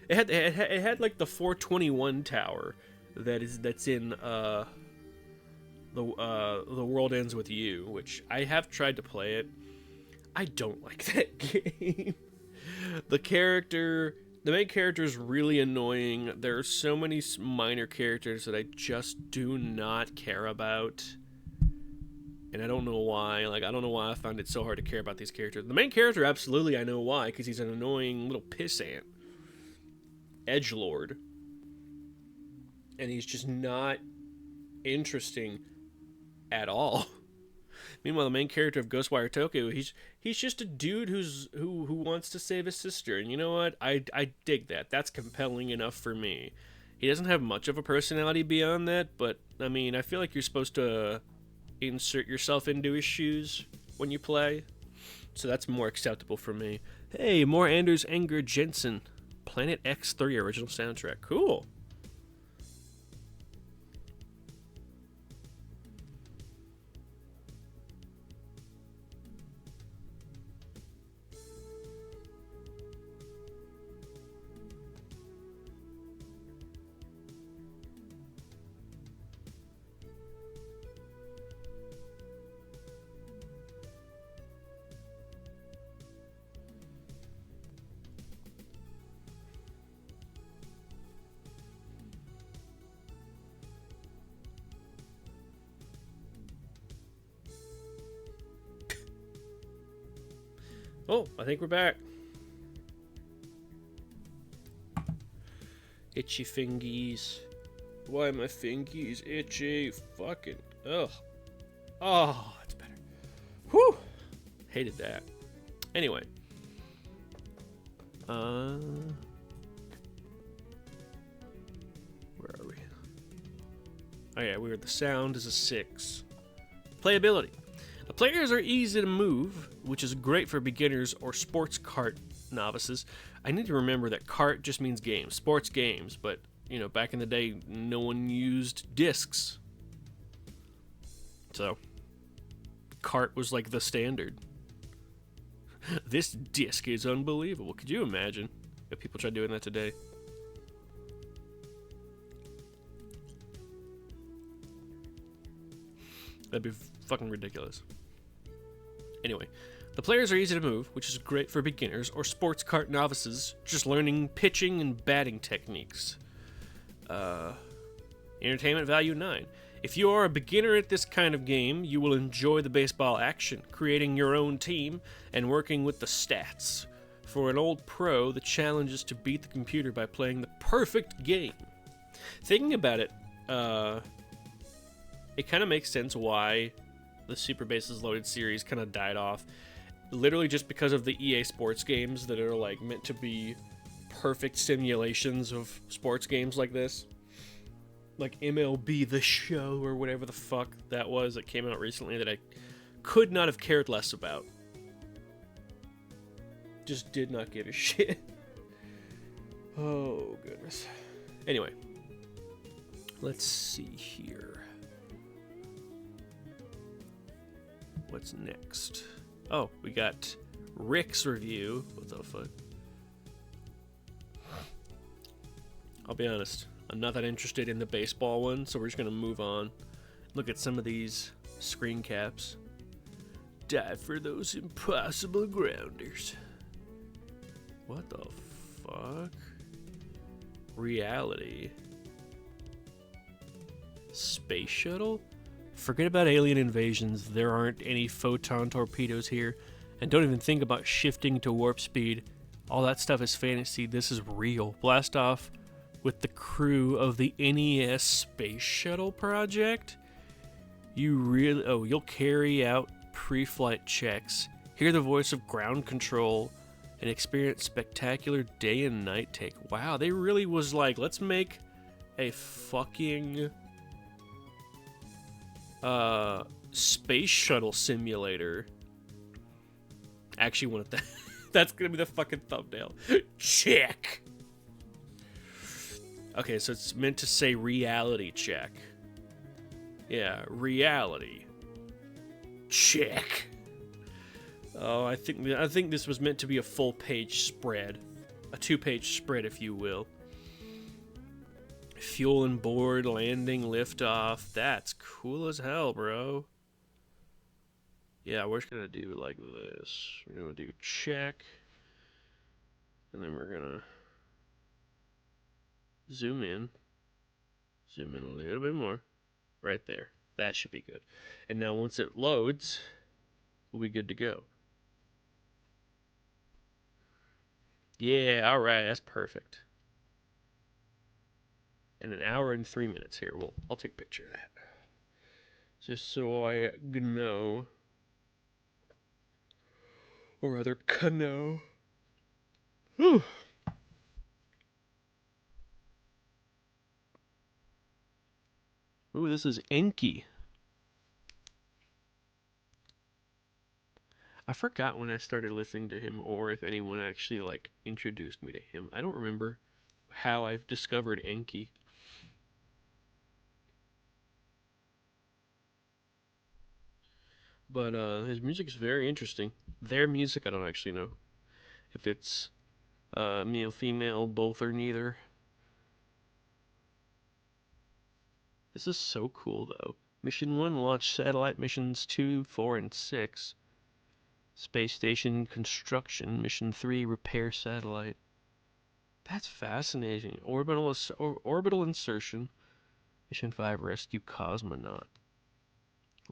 It had like the 421 tower that's in the World Ends With You, which I have tried to play it. I don't like that game. The main character is really annoying. There are so many minor characters that I just do not care about. And I don't know why. Like, I don't know why I found it so hard to care about these characters. The main character, absolutely, I know why, because he's an annoying little pissant. Edgelord. And he's just not interesting at all. Meanwhile, the main character of Ghostwire Tokyo, he's just a dude who wants to save his sister. And you know what? I dig that. That's compelling enough for me. He doesn't have much of a personality beyond that, but, I mean, I feel like you're supposed to insert yourself into his shoes when you play. So that's more acceptable for me. Hey, more Anders Enger Jensen. Planet X3 original soundtrack. Cool. Oh, I think we're back. Itchy fingies. Why my fingies itchy? Fucking ugh. Oh, that's better. Whew. Hated that. Anyway. Where are we? Oh yeah, the sound is a 6. Playability. The players are easy to move, which is great for beginners or sports kart novices. I need to remember that kart just means games, sports games, but, you know, back in the day, no one used discs. So, kart was like the standard. This disc is unbelievable. Could you imagine if people tried doing that today? That'd be fucking ridiculous. Anyway, the players are easy to move, which is great for beginners or sports kart novices just learning pitching and batting techniques. Entertainment value 9. If you are a beginner at this kind of game, you will enjoy the baseball action, creating your own team, and working with the stats. For an old pro, the challenge is to beat the computer by playing the perfect game. Thinking about it, it kind of makes sense why the Super Bases Loaded series kind of died off. Literally just because of the EA Sports games that are like meant to be perfect simulations of sports games like this. like MLB The Show or whatever the fuck that was that came out recently that I could not have cared less about. Just did not give a shit. Oh, goodness. Anyway, let's see here. What's next? Oh, we got Rick's review. What the fuck? I'll be honest, I'm not that interested in the baseball one, so we're just gonna move on. Look at some of these screen caps. Die for those impossible grounders. What the fuck? Reality. Space shuttle? Forget about alien invasions. There aren't any photon torpedoes here. And don't even think about shifting to warp speed. All that stuff is fantasy. This is real. Blast off with the crew of the NES Space Shuttle project. You'll carry out pre-flight checks, hear the voice of ground control, and experience spectacular day and night take. Wow, they really was like, let's make a fucking space shuttle simulator. Actually, want that. That's gonna be the fucking thumbnail. Check. Okay, so it's meant to say reality check. Yeah, reality check. Oh, I think this was meant to be a full-page spread, a 2-page spread, if you will. Fuel and board, landing, liftoff. That's cool as hell, bro. Yeah, we're just gonna do like this. We're gonna do check, and then we're gonna zoom in a little bit more, right there. That should be good. And now once it loads, we'll be good to go. Yeah, all right, that's perfect. In an hour and 3 minutes here. I'll take a picture of that, just so I know. Or rather, Kano. Whew. Ooh, this is Enki. I forgot when I started listening to him, or if anyone actually like introduced me to him. I don't remember how I've discovered Enki. But his music is very interesting. Their music, I don't actually know if it's male, female, both, or neither. This is so cool, though. Mission 1 launched satellite missions 2, 4, and 6. Space station construction. Mission 3 repair satellite. That's fascinating. Orbital insertion. Mission 5 rescue cosmonaut.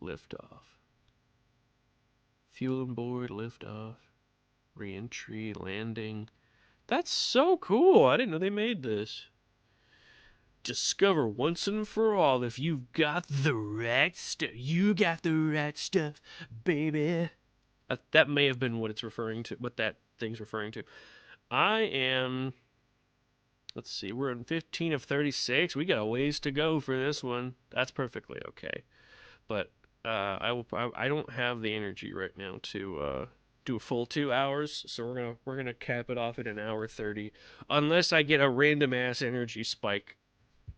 Liftoff. Fuel and board, liftoff. Re-entry, landing. That's so cool. I didn't know they made this. Discover once and for all if you've got the right stuff. You got the right stuff, baby. That may have been what it's referring to, what that thing's referring to. I am, let's see, we're in 15 of 36. We got a ways to go for this one. That's perfectly okay. But I don't have the energy right now to do a full 2 hours, so we're gonna cap it off at an hour 30, unless I get a random ass energy spike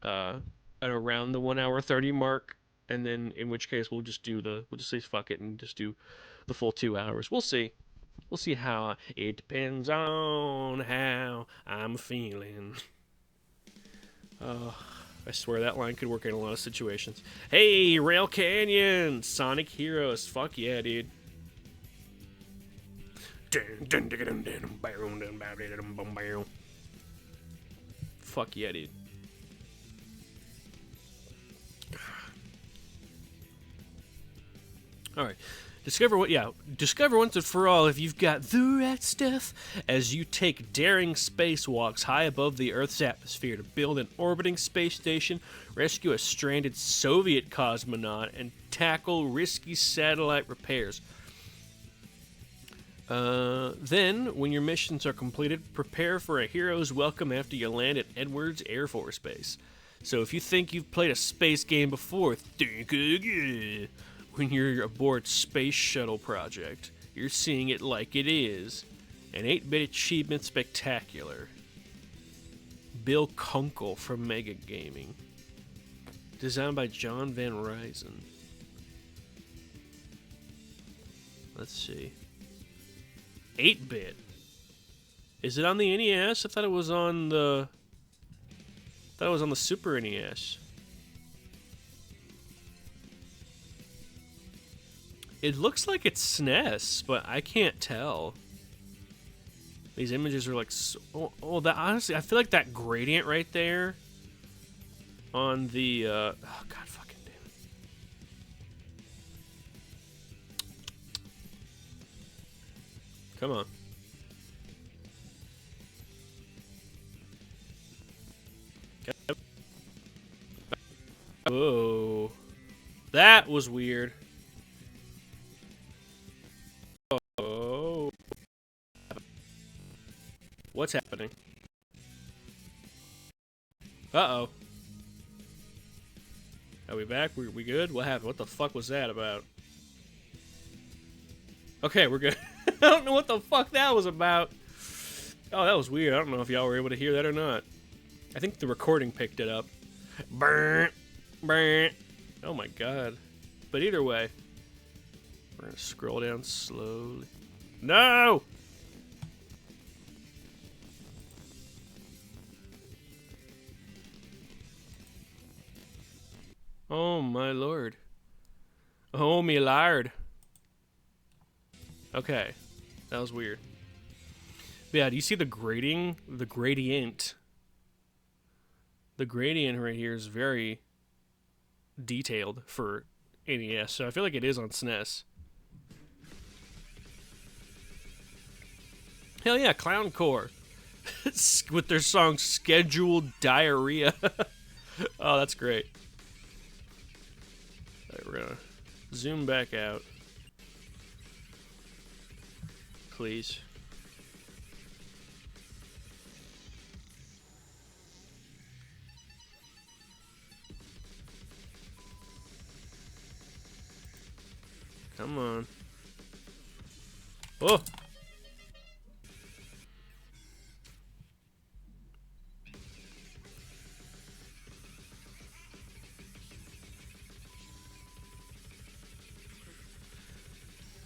at around the 1 hour 30 mark, and then in which case we'll just say fuck it and just do the full 2 hours. We'll see. We'll see how it depends on how I'm feeling. I swear that line could work in a lot of situations. Hey, Rail Canyon, Sonic Heroes, fuck yeah, dude. Fuck yeah, dude. Alright. Discover once and for all if you've got the right stuff as you take daring spacewalks high above the Earth's atmosphere to build an orbiting space station, rescue a stranded Soviet cosmonaut, and tackle risky satellite repairs. Then, when your missions are completed, prepare for a hero's welcome after you land at Edwards Air Force Base. So if you think you've played a space game before, think again. When you're aboard Space Shuttle Project, you're seeing it like it is. An 8-bit achievement spectacular. Bill Kunkel from Mega Gaming. Designed by John Van Ryzen. Let's see. 8-bit. Is it on the NES? I thought it was on the... Super NES. It looks like it's SNES, but I can't tell. These images are like... that honestly, I feel like that gradient right there on the... oh, God fucking damn it. Come on. Whoa. That was weird. Oh. What's happening? Uh-oh. Are we back? We good? What happened? What the fuck was that about? Okay, we're good. I don't know what the fuck that was about. Oh, that was weird. I don't know if y'all were able to hear that or not. I think the recording picked it up. Burn. Burn. Oh my god. But either way, we're gonna scroll down slowly. No! Oh my lord. Oh me lard. Okay. That was weird. But yeah, do you see the grading? The gradient. The gradient right here is very detailed for NES, so I feel like it is on SNES. Hell yeah, Clown Core. With their song Scheduled Diarrhea. Oh, that's great. Alright, we're gonna zoom back out. Please. Come on. Oh!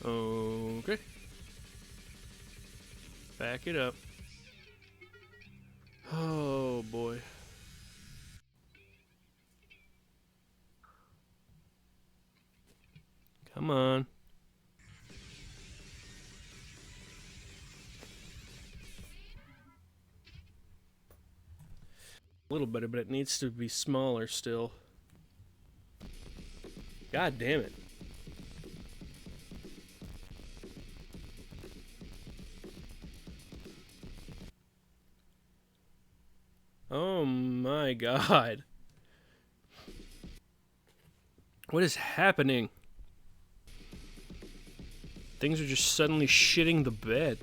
Okay. Back it up. Oh boy. Come on. A little better, but it needs to be smaller still. God damn it. Oh my god. What is happening? Things are just suddenly shitting the bed.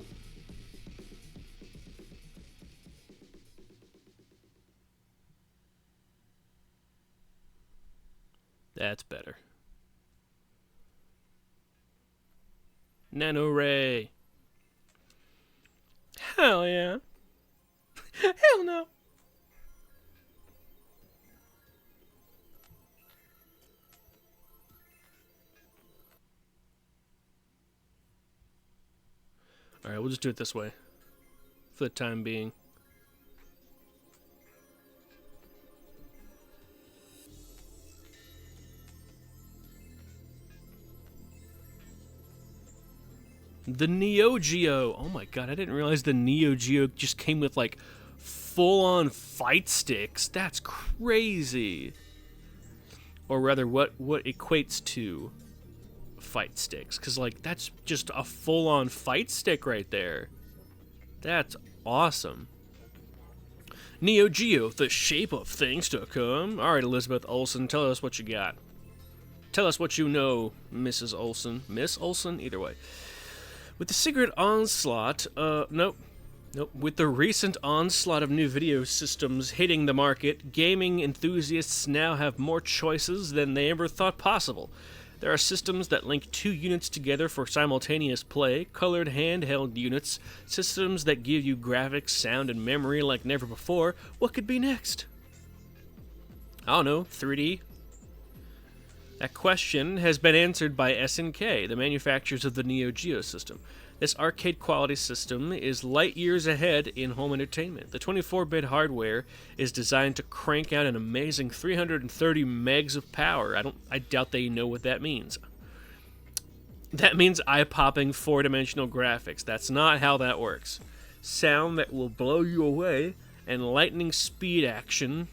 That's better. Nano Ray. Hell yeah. Hell no. Alright, we'll just do it this way. For the time being. The Neo Geo. Oh my god, I didn't realize the Neo Geo just came with like full-on fight sticks. That's crazy. Or rather, what equates to fight sticks, because like that's just a full-on fight stick right there. That's awesome. Neo Geo, the shape of things to come. All right, Elizabeth Olsen, tell us what you got. Tell us what you know, Mrs. Olsen. Miss Olsen, either way. With the Secret Onslaught, nope. Nope. With the recent onslaught of new video systems hitting the market, gaming enthusiasts now have more choices than they ever thought possible. There are systems that link two units together for simultaneous play, colored handheld units, systems that give you graphics, sound, and memory like never before. What could be next? I don't know, 3D? That question has been answered by SNK, the manufacturers of the Neo Geo system. This arcade quality system is light years ahead in home entertainment. The 24-bit hardware is designed to crank out an amazing 330 megs of power. I doubt they know what that means. That means eye-popping four-dimensional graphics. That's not how that works. Sound that will blow you away, and lightning speed action,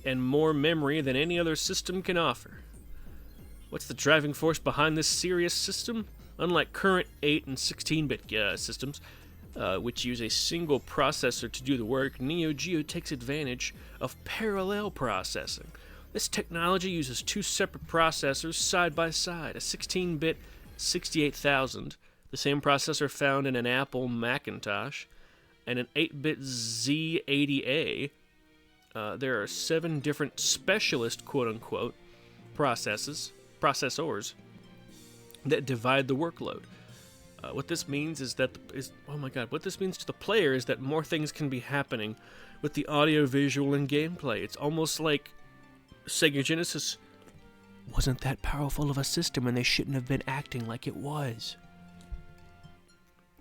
and more memory than any other system can offer. What's the driving force behind this serious system? Unlike current 8 and 16-bit systems, which use a single processor to do the work, Neo Geo takes advantage of parallel processing. This technology uses two separate processors side by side, a 16-bit 68000, the same processor found in an Apple Macintosh, and an 8-bit Z80A. There are 7 different specialist, quote-unquote, processors that divide the workload. What this means is that what this means to the player is that more things can be happening with the audio, visual, and gameplay. It's almost like Sega Genesis wasn't that powerful of a system, and they shouldn't have been acting like it was.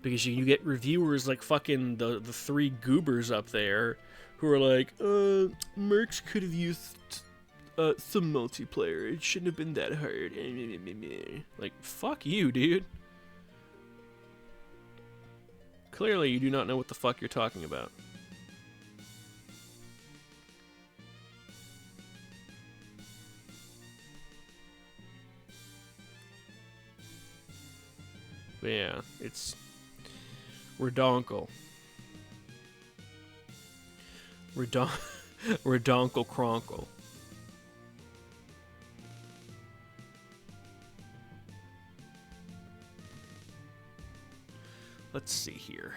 Because you get reviewers like fucking the three goobers up there who are like, Mercs could have used some multiplayer. It shouldn't have been that hard. Like, fuck you, dude. Clearly, you do not know what the fuck you're talking about. But yeah, it's redonkel. Redonkel cronkle. Let's see here.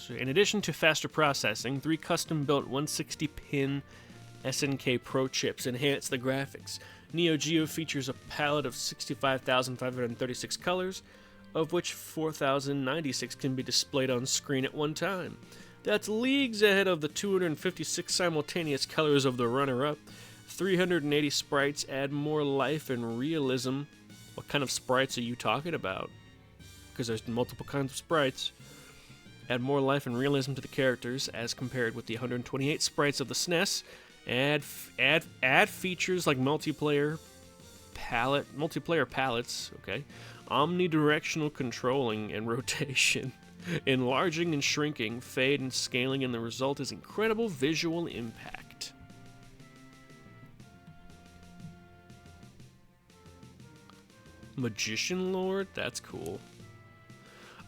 In addition to faster processing, 3 custom-built 160-pin SNK Pro chips enhance the graphics. Neo Geo features a palette of 65,536 colors, of which 4,096 can be displayed on screen at one time. That's leagues ahead of the 256 simultaneous colors of the runner-up. 380 sprites add more life and realism. What kind of sprites are you talking about? Because there's multiple kinds of sprites. Add more life and realism to the characters as compared with the 128 sprites of the SNES. Add features like multiplayer palettes, okay? Omnidirectional controlling and rotation. Enlarging and shrinking, fade and scaling, and the result is incredible visual impact. Magician Lord? That's cool.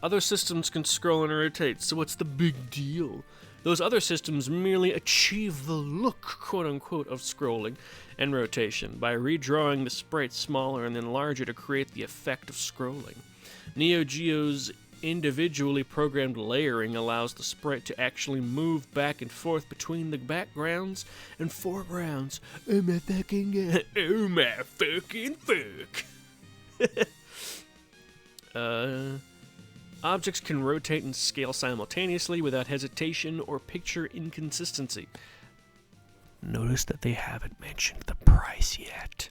Other systems can scroll and rotate, so what's the big deal? Those other systems merely achieve the look, quote-unquote, of scrolling and rotation by redrawing the sprite smaller and then larger to create the effect of scrolling. Neo Geo's individually programmed layering allows the sprite to actually move back and forth between the backgrounds and foregrounds. Oh my fucking god. Oh my fucking fuck. Objects can rotate and scale simultaneously without hesitation or picture inconsistency. Notice that they haven't mentioned the price yet.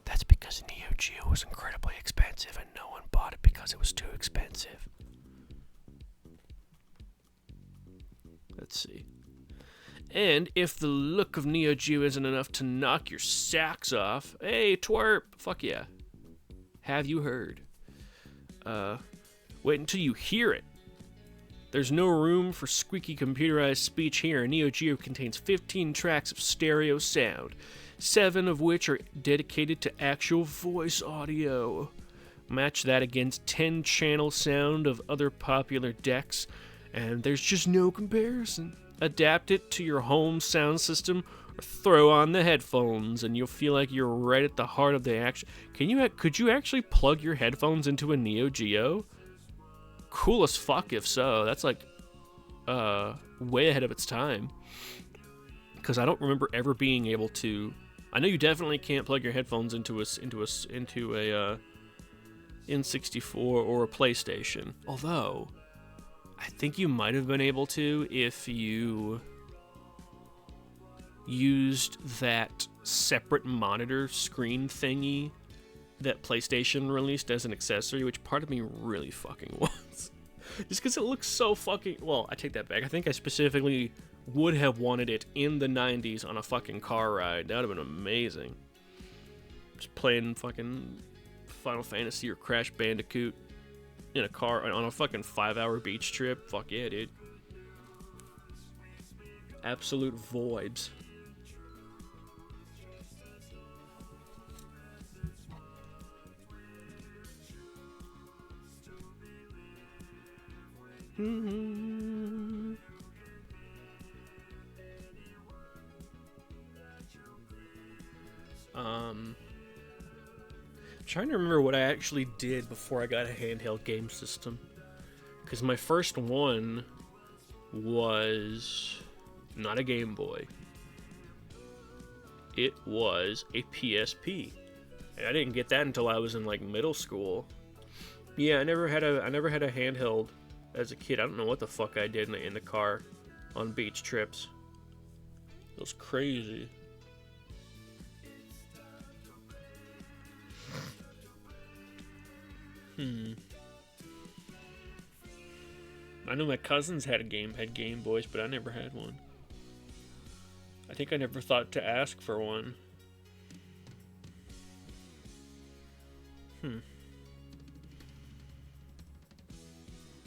That's because Neo Geo was incredibly expensive and no one bought it because it was too expensive. Let's see. And if the look of Neo Geo isn't enough to knock your socks off, hey, twerp, fuck yeah. Have you heard? Wait until you hear it. There's no room for squeaky computerized speech here. Neo Geo contains 15 tracks of stereo sound, 7 of which are dedicated to actual voice audio. Match that against 10-channel sound of other popular decks, and there's just no comparison. Adapt it to your home sound system, or throw on the headphones, and you'll feel like you're right at the heart of the action. Could you actually plug your headphones into a Neo Geo? Cool as fuck if so. That's like way ahead of its time. Because I don't remember ever being able to. I know you definitely can't plug your headphones into a N64 or a PlayStation. Although, I think you might have been able to if you used that separate monitor screen thingy that PlayStation released as an accessory, which part of me really fucking wants. Just because it looks so fucking... Well, I take that back. I think I specifically would have wanted it in the 90s on a fucking car ride. That would have been amazing. Just playing fucking Final Fantasy or Crash Bandicoot in a car on a fucking 5-hour beach trip. Fuck yeah, dude. Absolute vibes. Trying to remember what I actually did before I got a handheld game system. Because my first one was not a Game Boy. It was a PSP. And I didn't get that until I was in like middle school. Yeah, I never had a handheld as a kid. I don't know what the fuck I did in the car on beach trips. It was crazy. I know my cousins had Game Boys, but I never had one. I think I never thought to ask for one.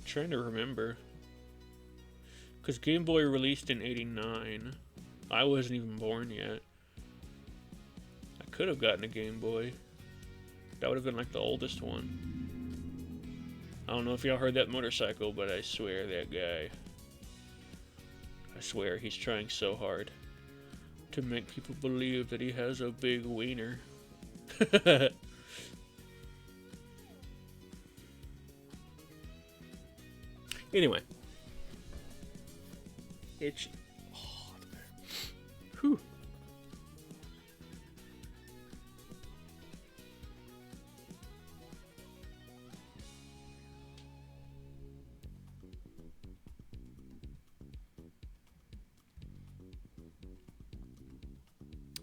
Trying to remember. Because Game Boy released in '89. I wasn't even born yet. I could have gotten a Game Boy. That would have been like the oldest one. I don't know if y'all heard that motorcycle, but I swear that guy. I swear he's trying so hard to make people believe that he has a big wiener. Anyway. Itchy. Oh, whew.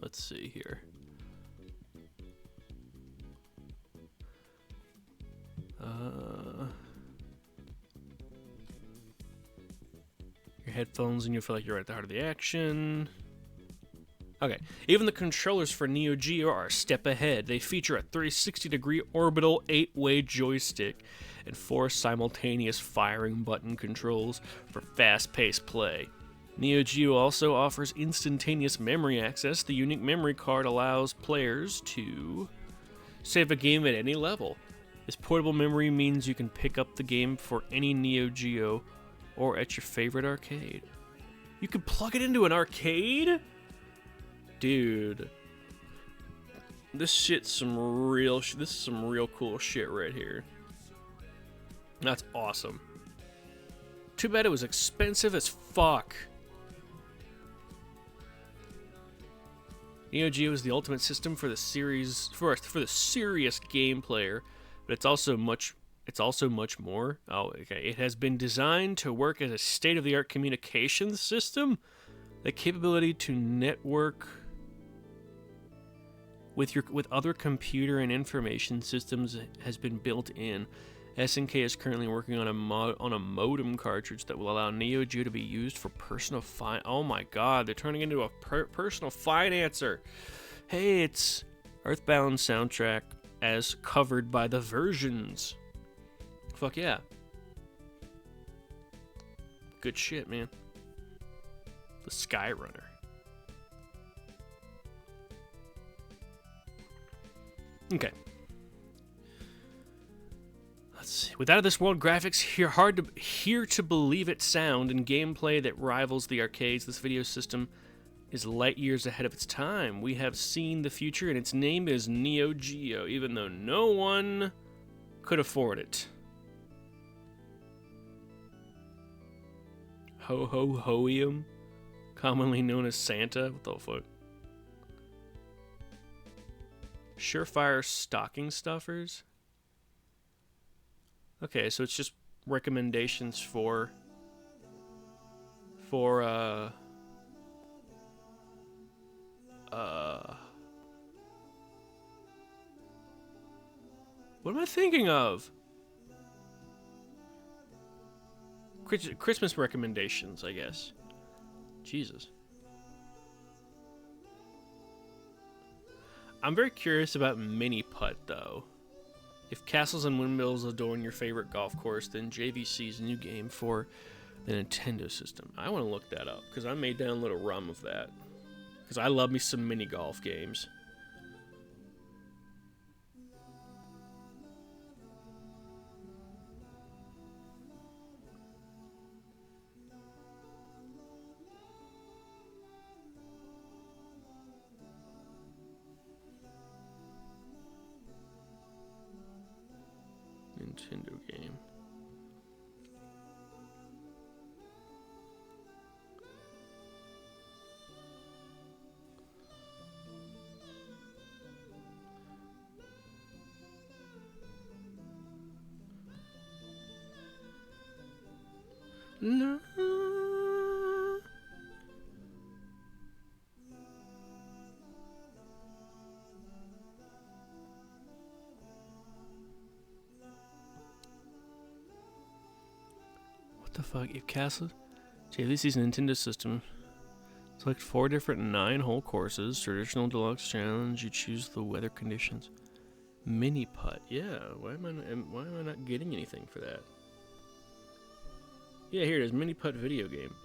Let's see here. Your headphones and you feel like you're at the heart of the action. Okay, even the controllers for Neo Geo are a step ahead. They feature a 360-degree orbital 8-way joystick and 4 simultaneous firing button controls for fast-paced play. Neo Geo also offers instantaneous memory access. The unique memory card allows players to save a game at any level. This portable memory means you can pick up the game for any Neo Geo or at your favorite arcade. You can plug it into an arcade? Dude. This is some real cool shit right here. That's awesome. Too bad it was expensive as fuck. Neo Geo is the ultimate system for the series for the serious game player, but it's also much more. Oh, okay. It has been designed to work as a state-of-the-art communications system. The capability to network with other computer and information systems has been built in. SNK is currently working on a modem cartridge that will allow Neo Geo to be used for personal Oh my god, they're turning into a personal financer. Hey, it's Earthbound soundtrack as covered by the versions. Fuck yeah. Good shit, man. The Skyrunner. Okay. Let's see. With out-of-this-world graphics, here to believe it sound and gameplay that rivals the arcades, this video system is light years ahead of its time. We have seen the future, and its name is Neo Geo, even though no one could afford it. Ho Ho Hoium, commonly known as Santa. What the fuck? Surefire stocking stuffers. Okay, so it's just recommendations for what am I thinking of? Christmas recommendations, I guess. Jesus. I'm very curious about Mini Putt, though. If castles and windmills adorn your favorite golf course, then JVC's new game for the Nintendo system. I want to look that up, because I may download a ROM of that. Because I love me some mini golf games. Nintendo game. No. What the fuck? If Castle JVC's Nintendo system. Select 4 different 9-hole courses. Traditional, deluxe, challenge. You choose the weather conditions. Mini Putt. Yeah. Why am I not getting anything for that? Yeah, here it is. Mini Putt video game.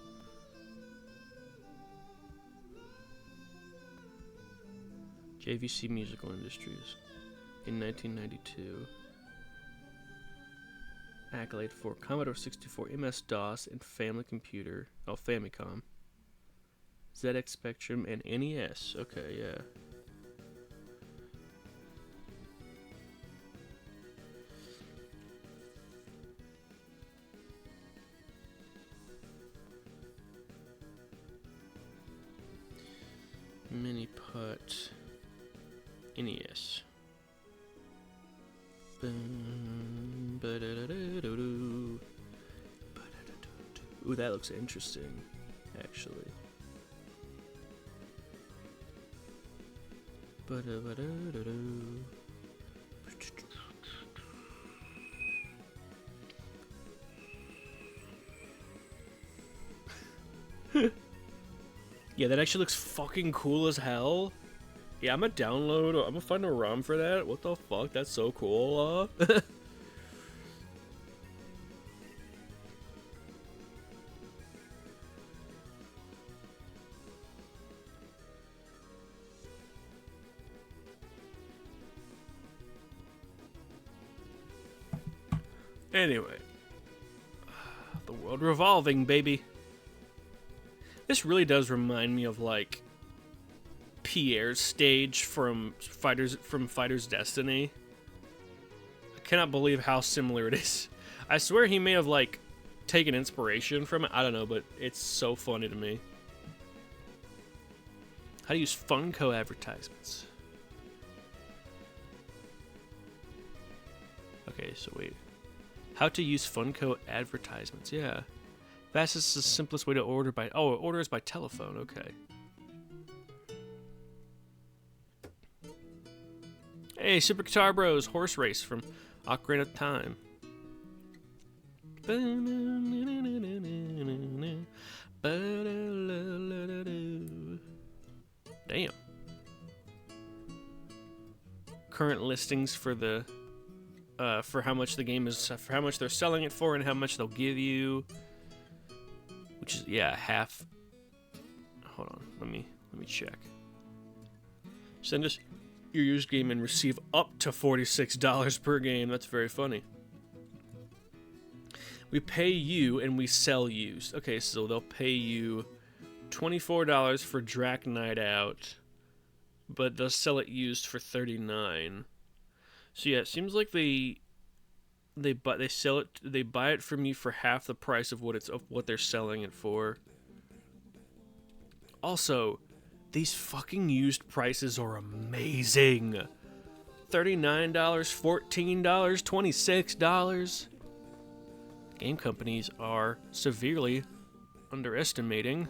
JVC Musical Industries in 1992. Accolade for Commodore 64, MS-DOS, and Family Computer. Oh, Famicom. ZX Spectrum and NES. Okay, yeah. Mini Putt. NES. Ooh, that looks interesting, actually. Yeah, that actually looks fucking cool as hell. Yeah, I'm gonna find a ROM for that. What the fuck? That's so cool. Anyway. The world revolving, baby. This really does remind me of, like, Pierre's stage from Fighter's Destiny. I cannot believe how similar it is. I swear he may have, like, taken inspiration from it. I don't know, but it's so funny to me. How to use Funko advertisements. Okay, so wait. How to use Funko advertisements. Yeah. Fastest and simplest way to order by... Oh, order is by telephone. Okay. Hey, Super Guitar Bros. Horse Race from Ocarina of Time. Damn. Current listings for the... for how much the game is... For how much they're selling it for and how much they'll give you. Which is, yeah, half... Hold on. Let me check. Send us your used game and receive up to $46 per game. That's very funny. We pay you and we sell used. Okay, so they'll pay you $24 for Drac Night Out, but they'll sell it used for $39. So yeah, it seems like they buy it from you for half the price of what they're selling it for. Also, these fucking used prices are amazing. $39, $14, $26. Game companies are severely underestimating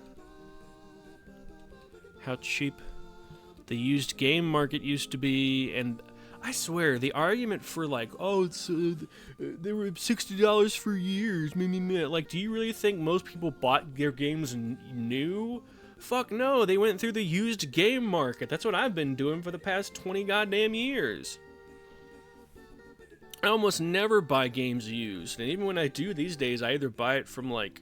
how cheap the used game market used to be. And I swear, the argument for like, oh, they were $60 for years. Like, do you really think most people bought their games new? Fuck no, they went through the used game market. That's what I've been doing for the past 20 goddamn years. I almost never buy games used, and even when I do these days, I either buy it from like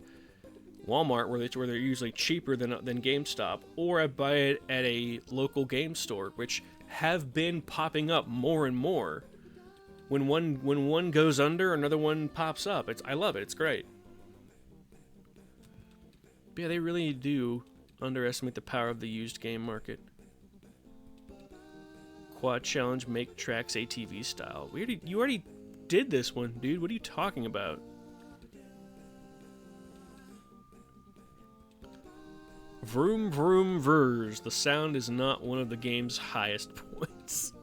Walmart, where they're usually cheaper than GameStop, or I buy it at a local game store, which have been popping up more and more. When one goes under, another one pops up. I love it. It's great. But yeah, they really do underestimate the power of the used game market. Quad Challenge, make tracks ATV style. You already did this one, dude. What are you talking about? Vroom vroom vers. The sound is not one of the game's highest points.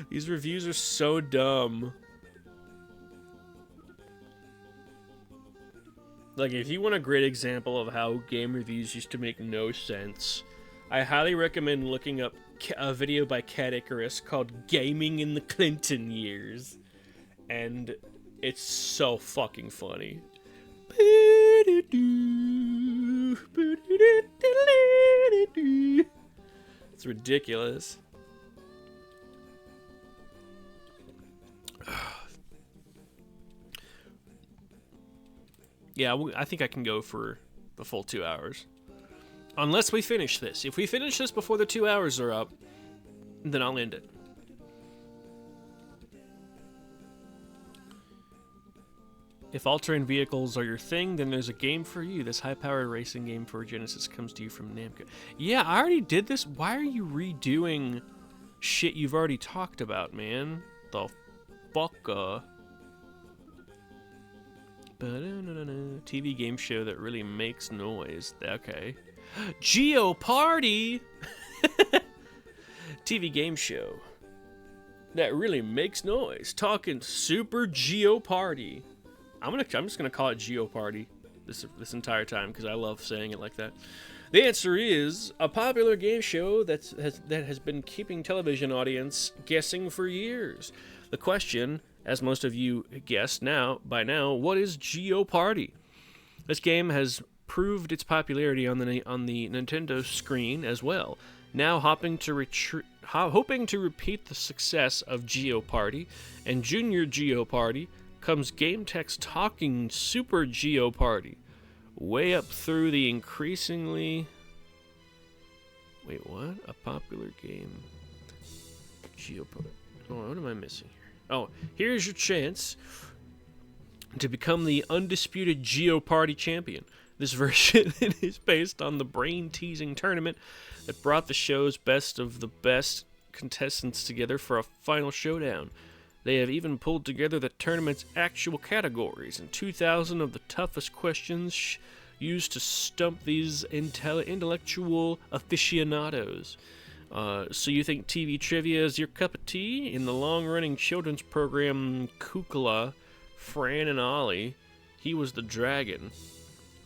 These reviews are so dumb. Like, if you want a great example of how game reviews used to make no sense, I highly recommend looking up a video by Cat Icarus called Gaming in the Clinton Years. And it's so fucking funny. It's ridiculous. Yeah, I think I can go for the full 2 hours. Unless we finish this. If we finish this before the 2 hours are up, then I'll end it. If all-terrain vehicles are your thing, then there's a game for you. This high-powered racing game for Genesis comes to you from Namco. Yeah, I already did this. Why are you redoing shit you've already talked about, man? The fuck, TV game show that really makes noise. Okay. Geoparty! TV game show that really makes noise. Talking Super Geoparty. I'm just gonna call it Geoparty this entire time because I love saying it like that. The answer is a popular game show that has been keeping television audience guessing for years. The question, as most of you guessed by now, what is Geoparty? This game has proved its popularity on the Nintendo screen as well. Now hoping to repeat the success of Geoparty and Junior Geoparty comes GameTech's talking Super Geoparty, way up through the increasingly... Wait, what? A popular game. Geoparty. Oh, what am I missing here? Oh, here's your chance to become the undisputed Geoparty champion. This version is based on the brain-teasing tournament that brought the show's best of the best contestants together for a final showdown. They have even pulled together the tournament's actual categories and 2,000 of the toughest questions used to stump these intellectual aficionados. So you think TV trivia is your cup of tea? In the long-running children's program Kukla, Fran and Ollie, he was the dragon.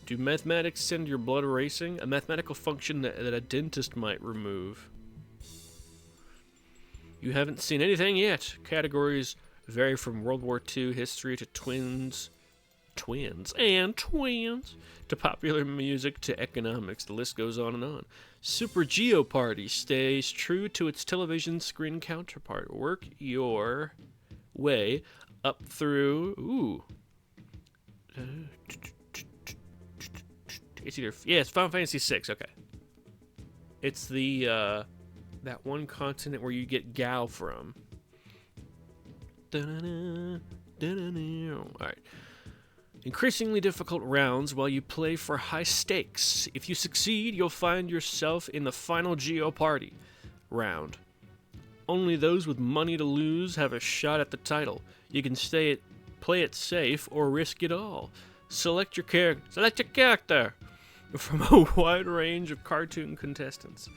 Do mathematics send your blood racing? A mathematical function that a dentist might remove. You haven't seen anything yet. Categories vary from World War II history to twins, to popular music to economics. The list goes on and on. Super Geoparty stays true to its television screen counterpart. Work your way up through... It's Final Fantasy VI. Okay. It's the, that one continent where you get Gao from. Alright. increasingly difficult rounds while you play for high stakes. If you succeed, you'll find yourself in the final Geoparty round. Only those with money to lose have a shot at the title. You can play it safe or risk it all. Select your character from a wide range of cartoon contestants.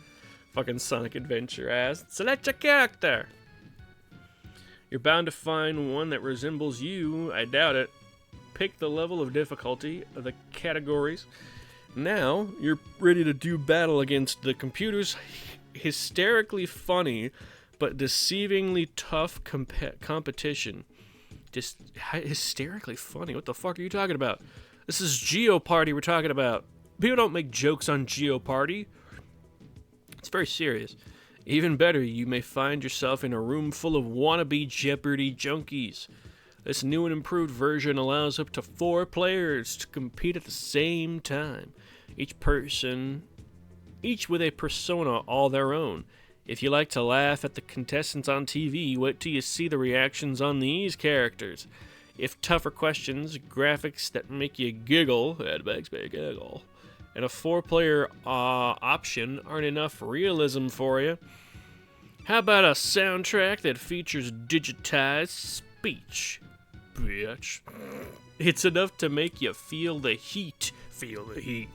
Fucking Sonic Adventure ass. Select your character. You're bound to find one that resembles you. I doubt it. Pick the level of difficulty of the categories. Now you're ready to do battle against the computer's hysterically funny but deceivingly tough competition. Just hysterically funny. What the fuck are you talking about? This is Geoparty we're talking about. People don't make jokes on Geoparty. It's very serious. Even better, you may find yourself in a room full of wannabe Jeopardy junkies. This new and improved version allows up to 4 players to compete at the same time. Each with a persona all their own. If you like to laugh at the contestants on TV, wait till you see the reactions on these characters. If tougher questions, graphics that make you giggle, that makes me giggle, and a 4-player option aren't enough realism for you, how about a soundtrack that features digitized speech? Bitch. It's enough to make you feel the heat. Feel the heat.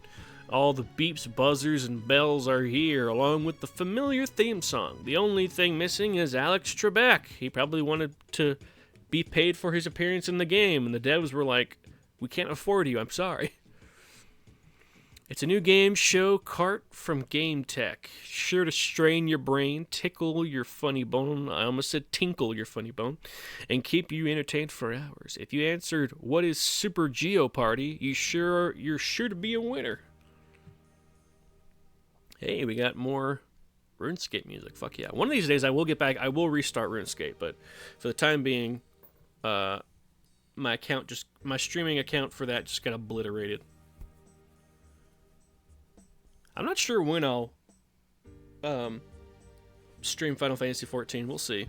All the beeps, buzzers, and bells are here, along with the familiar theme song. The only thing missing is Alex Trebek. He probably wanted to be paid for his appearance in the game, and the devs were like, we can't afford you, I'm sorry. It's a new game show cart from Game Tech. Sure to strain your brain, tickle your funny bone, I almost said tinkle your funny bone, and keep you entertained for hours. If you answered, what is Super Geoparty, you're sure to be a winner. Hey, we got more RuneScape music. Fuck yeah. One of these days I will get back, I will restart RuneScape, but for the time being, my streaming account for that just got obliterated. I'm not sure when I'll stream Final Fantasy XIV. We'll see.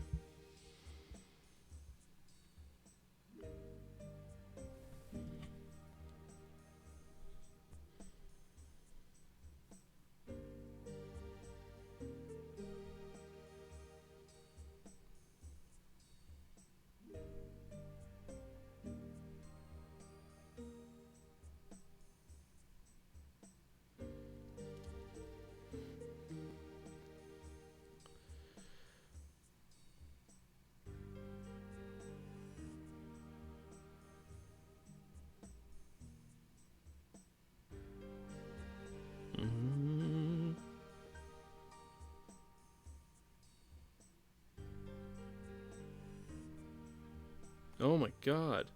Oh my god.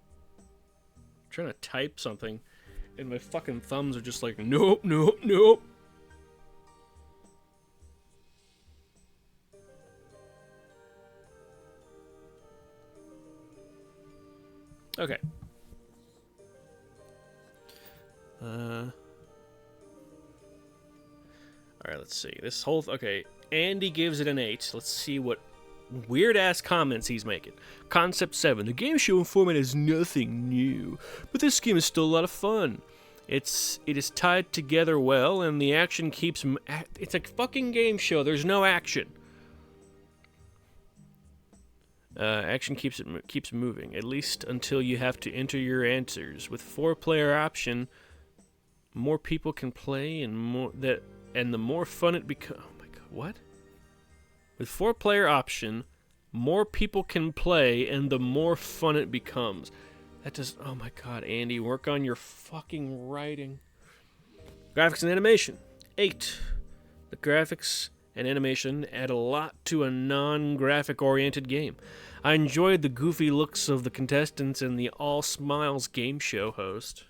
I'm trying to type something, and my fucking thumbs are just like, nope, nope, nope. Okay. Alright, let's see. This whole... Okay, Andy gives it an 8. Let's see what weird-ass comments he's making. Concept 7. The game show format is nothing new, but this game is still a lot of fun. It is tied together well, and the action keeps... It's a fucking game show. There's no action. Action keeps moving, at least until you have to enter your answers. With 4-player option, more people can play, and the more fun it becomes. Oh my god, what? With 4-player option, more people can play, and the more fun it becomes. That just... Oh my god, Andy, work on your fucking writing. Graphics and animation. 8. The graphics and animation add a lot to a non-graphic oriented game. I enjoyed the goofy looks of the contestants and the all-smiles game show host.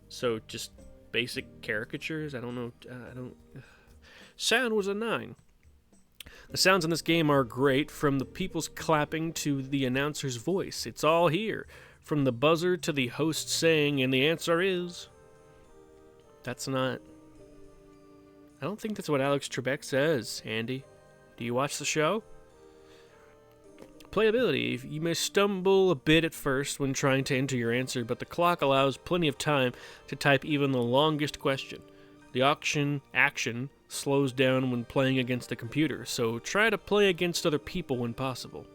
So, just basic caricatures? I don't know. Sound was a 9. The sounds in this game are great, from the people's clapping to the announcer's voice. It's all here, from the buzzer to the host saying, and the answer is... That's not... I don't think that's what Alex Trebek says, Andy. Do you watch the show? Playability. You may stumble a bit at first when trying to enter your answer, but the clock allows plenty of time to type even the longest question. The action slows down when playing against a computer, so try to play against other people when possible.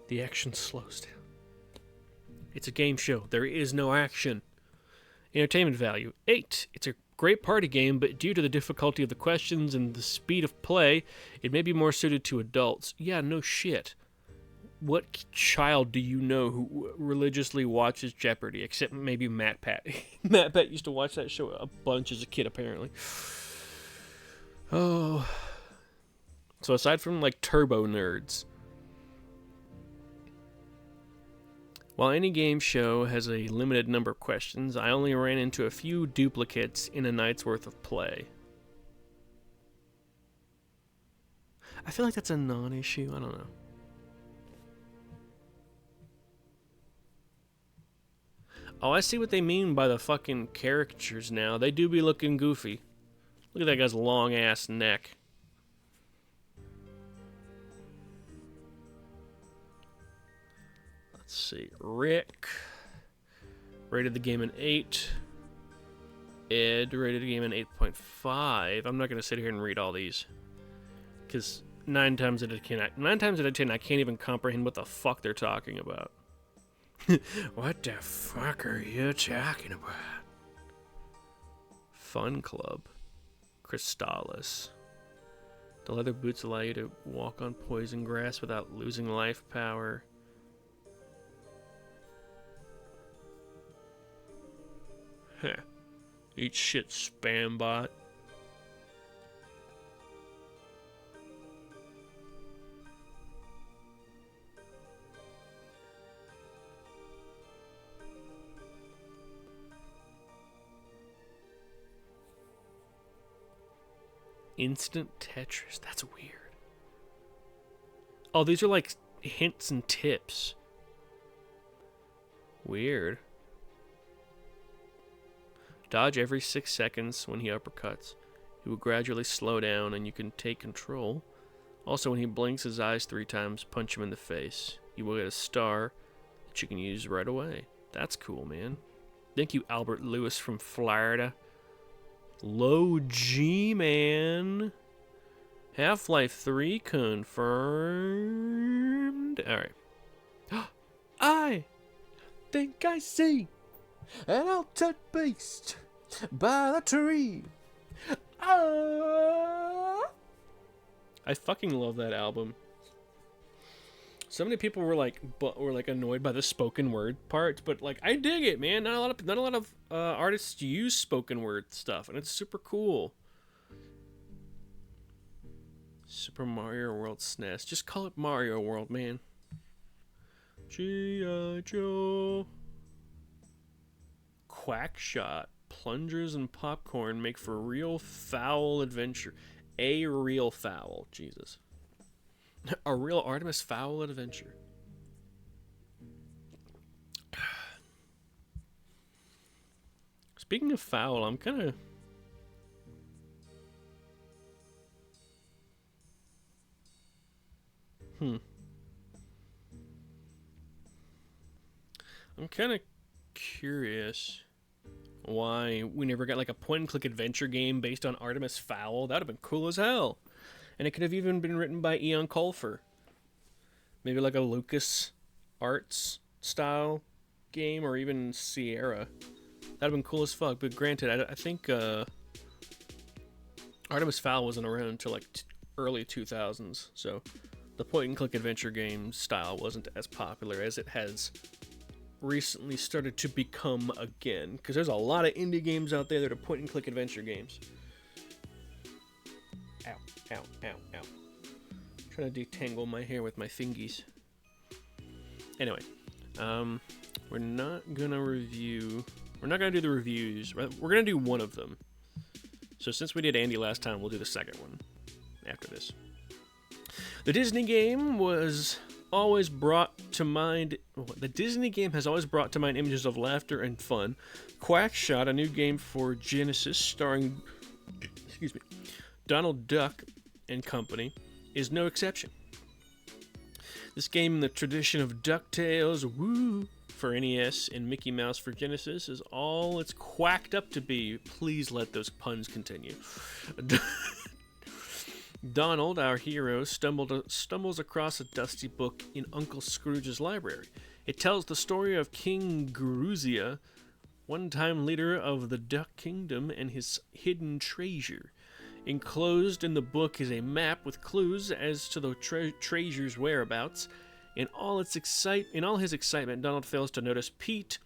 The action slows down. It's a game show. There is no action. Entertainment value. 8. It's a great party game, but due to the difficulty of the questions and the speed of play, it may be more suited to adults. Yeah, no shit. What child do you know who religiously watches Jeopardy? Except maybe Matt Pat. Matt Pat used to watch that show a bunch as a kid, apparently. Oh. So aside from, like, turbo nerds, while any game show has a limited number of questions, I only ran into a few duplicates in a night's worth of play. I feel like that's a non-issue. I don't know. Oh, I see what they mean by the fucking caricatures now. They do be looking goofy. Look at that guy's long-ass neck. Let's see. Rick rated the game an 8. Ed rated the game an 8.5. I'm not going to sit here and read all these, because 9 times out of 10, I can't even comprehend what the fuck they're talking about. What the fuck are you talking about? Fun Club. Crystallis. The leather boots allow you to walk on poison grass without losing life power. Heh. Eat shit, spam bot. Instant Tetris. That's weird. Oh, these are like hints and tips. Weird. Dodge every 6 seconds when he uppercuts. He will gradually slow down and you can take control. Also, when he blinks his eyes 3 times, punch him in the face. You will get a star that you can use right away. That's cool, man. Thank you, Albert Lewis from Florida. Low G, man. Half-Life 3 confirmed. Alright. I think I see an altered beast by the tree. Ah! I fucking love that album. So many people were like annoyed by the spoken word parts, but like I dig it, man. Not a lot of artists use spoken word stuff, and it's super cool. Super Mario World SNES. Just call it Mario World, man. G.I. Joe. Quackshot. Plungers and popcorn make for real foul adventure. A real foul. Jesus. A real Artemis Fowl adventure. Speaking of foul, I'm kind of... I'm kind of curious why we never got like a point-and-click adventure game based on Artemis Fowl. That would have been cool as hell. And it could have even been written by Eon Colfer. Maybe like a Lucas Arts style game, or even Sierra. That'd have been cool as fuck. But granted, I think Artemis Fowl wasn't around until like early 2000s. So the point-and-click adventure game style wasn't as popular as it has recently started to become again. Because there's a lot of indie games out there that are point-and-click adventure games. Ow, ow, ow, ow. I'm trying to detangle my hair with my fingies. Anyway, we're not gonna do the reviews. We're gonna do one of them. So since we did Andy last time, we'll do the second one after this. The Disney game has always brought to mind images of laughter and fun. Quackshot, a new game for Genesis starring Donald Duck and company, is no exception. This game, in the tradition of DuckTales, woo, for NES and Mickey Mouse for Genesis, is all it's quacked up to be. Please let those puns continue. Donald, our hero, stumbles across a dusty book in Uncle Scrooge's library. It tells the story of King Gruzia, one-time leader of the Duck Kingdom, and his hidden treasure. Enclosed in the book is a map with clues as to the treasure's whereabouts. In all his excitement, Donald fails to notice Pete,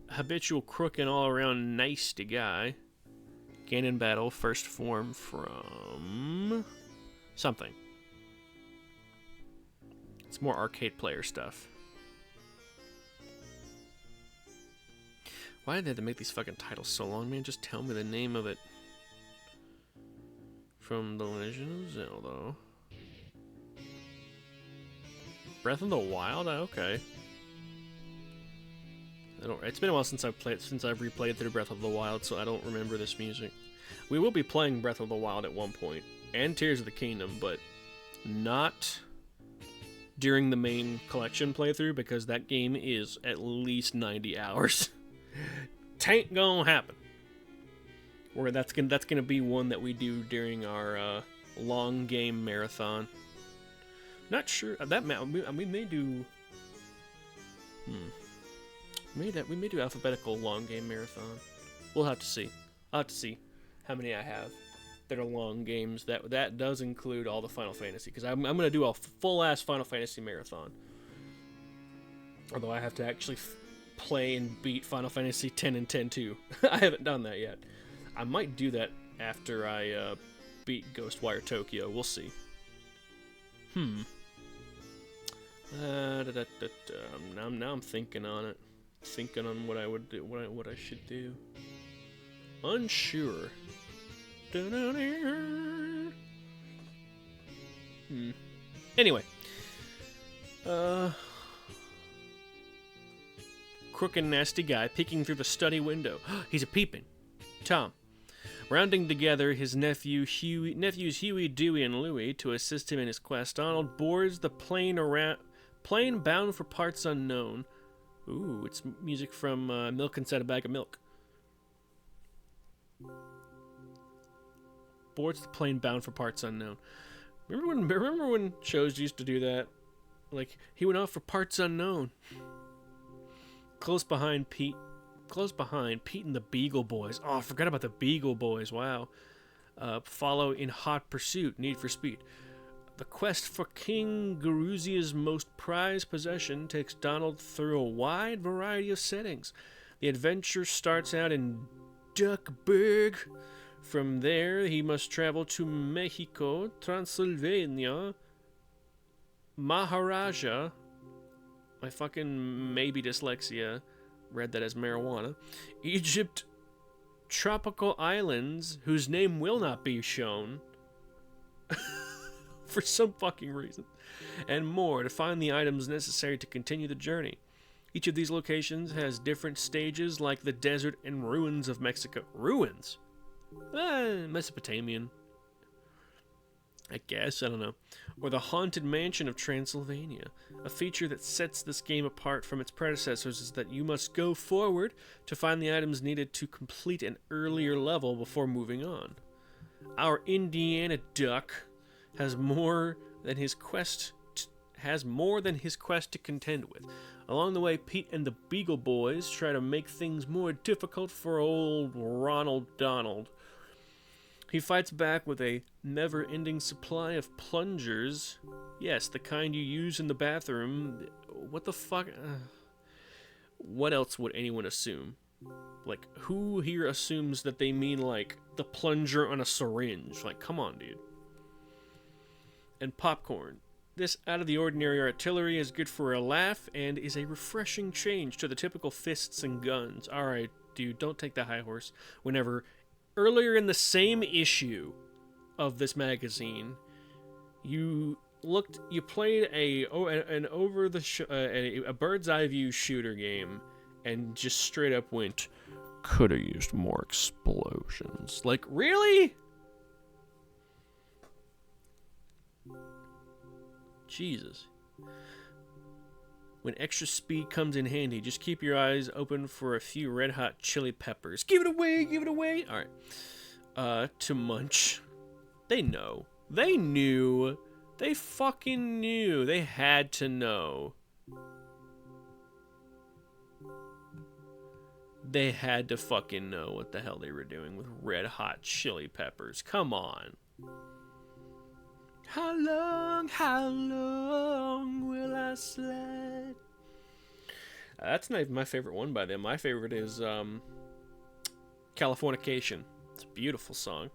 habitual crook and all-around nasty guy. Ganon battle, first form from something. It's more arcade player stuff. Why did they have to make these fucking titles so long, man? Just tell me the name of it. From The Legend of Zelda. Breath of the Wild? Okay. It's been a while since I've replayed through Breath of the Wild, so I don't remember this music. We will be playing Breath of the Wild at one point, and Tears of the Kingdom, but not during the main collection playthrough, because that game is at least 90 hours. Tain't gonna happen. Or that's gonna be one that we do during our long game marathon. Not sure that we may do. We may do alphabetical long game marathon. We'll have to see. I'll have to see how many I have that are long games. That does include all the Final Fantasy, because I'm gonna do a full ass Final Fantasy marathon. Although I have to actually play and beat Final Fantasy 10 and 10 too. I haven't done that yet. I might do that after I beat Ghostwire Tokyo. We'll see. Now I'm thinking on it. Thinking on what I would do, what I should do. Unsure. Anyway. Crook and nasty guy peeking through the study window. He's a peeping. Tom. Rounding together his nephews Huey, Dewey, and Louie to assist him in his quest, Donald boards the plane bound for parts unknown. Ooh, it's music from Milk Inside a Bag of Milk. Boards the plane bound for parts unknown. Remember when shows used to do that? Like, he went off for parts unknown. Close behind, Pete and the Beagle Boys. Oh, I forgot about the Beagle Boys. Wow. Follow in hot pursuit. Need for Speed. The quest for King Garuzia's most prized possession takes Donald through a wide variety of settings. The adventure starts out in Duckburg. From there, he must travel to Mexico, Transylvania, Maharaja. My fucking maybe dyslexia read that as marijuana. Egypt, tropical islands whose name will not be shown for some fucking reason, and more to find the items necessary to continue the journey. Each of these locations has different stages, like the desert and ruins of Mexico. Ruins? Mesopotamian, I guess, I don't know. Or the haunted mansion of Transylvania. A feature that sets this game apart from its predecessors is that you must go forward to find the items needed to complete an earlier level before moving on. Our Indiana Duck has more than his quest to contend with. Along the way, Pete and the Beagle Boys try to make things more difficult for old Ronald Donald. He fights back with a never-ending supply of plungers. Yes, the kind you use in the bathroom. What the fuck? What else would anyone assume? Like, who here assumes that they mean, like, the plunger on a syringe? Like, come on, dude. And popcorn. This out-of-the-ordinary artillery is good for a laugh and is a refreshing change to the typical fists and guns. Alright, dude, don't take the high horse. Whenever, earlier in the same issue of this magazine, you played a bird's eye view shooter game and just straight up went, could have used more explosions. Like, really? Jesus. When extra speed comes in handy, just keep your eyes open for a few red hot chili peppers. Give it away, give it away. All right. To munch. They know. They knew. They fucking knew. They had to know. They had to fucking know what the hell they were doing with red hot chili peppers. Come on. How long will I slide? That's not even my favorite one by them. My favorite is Californication. It's a beautiful song.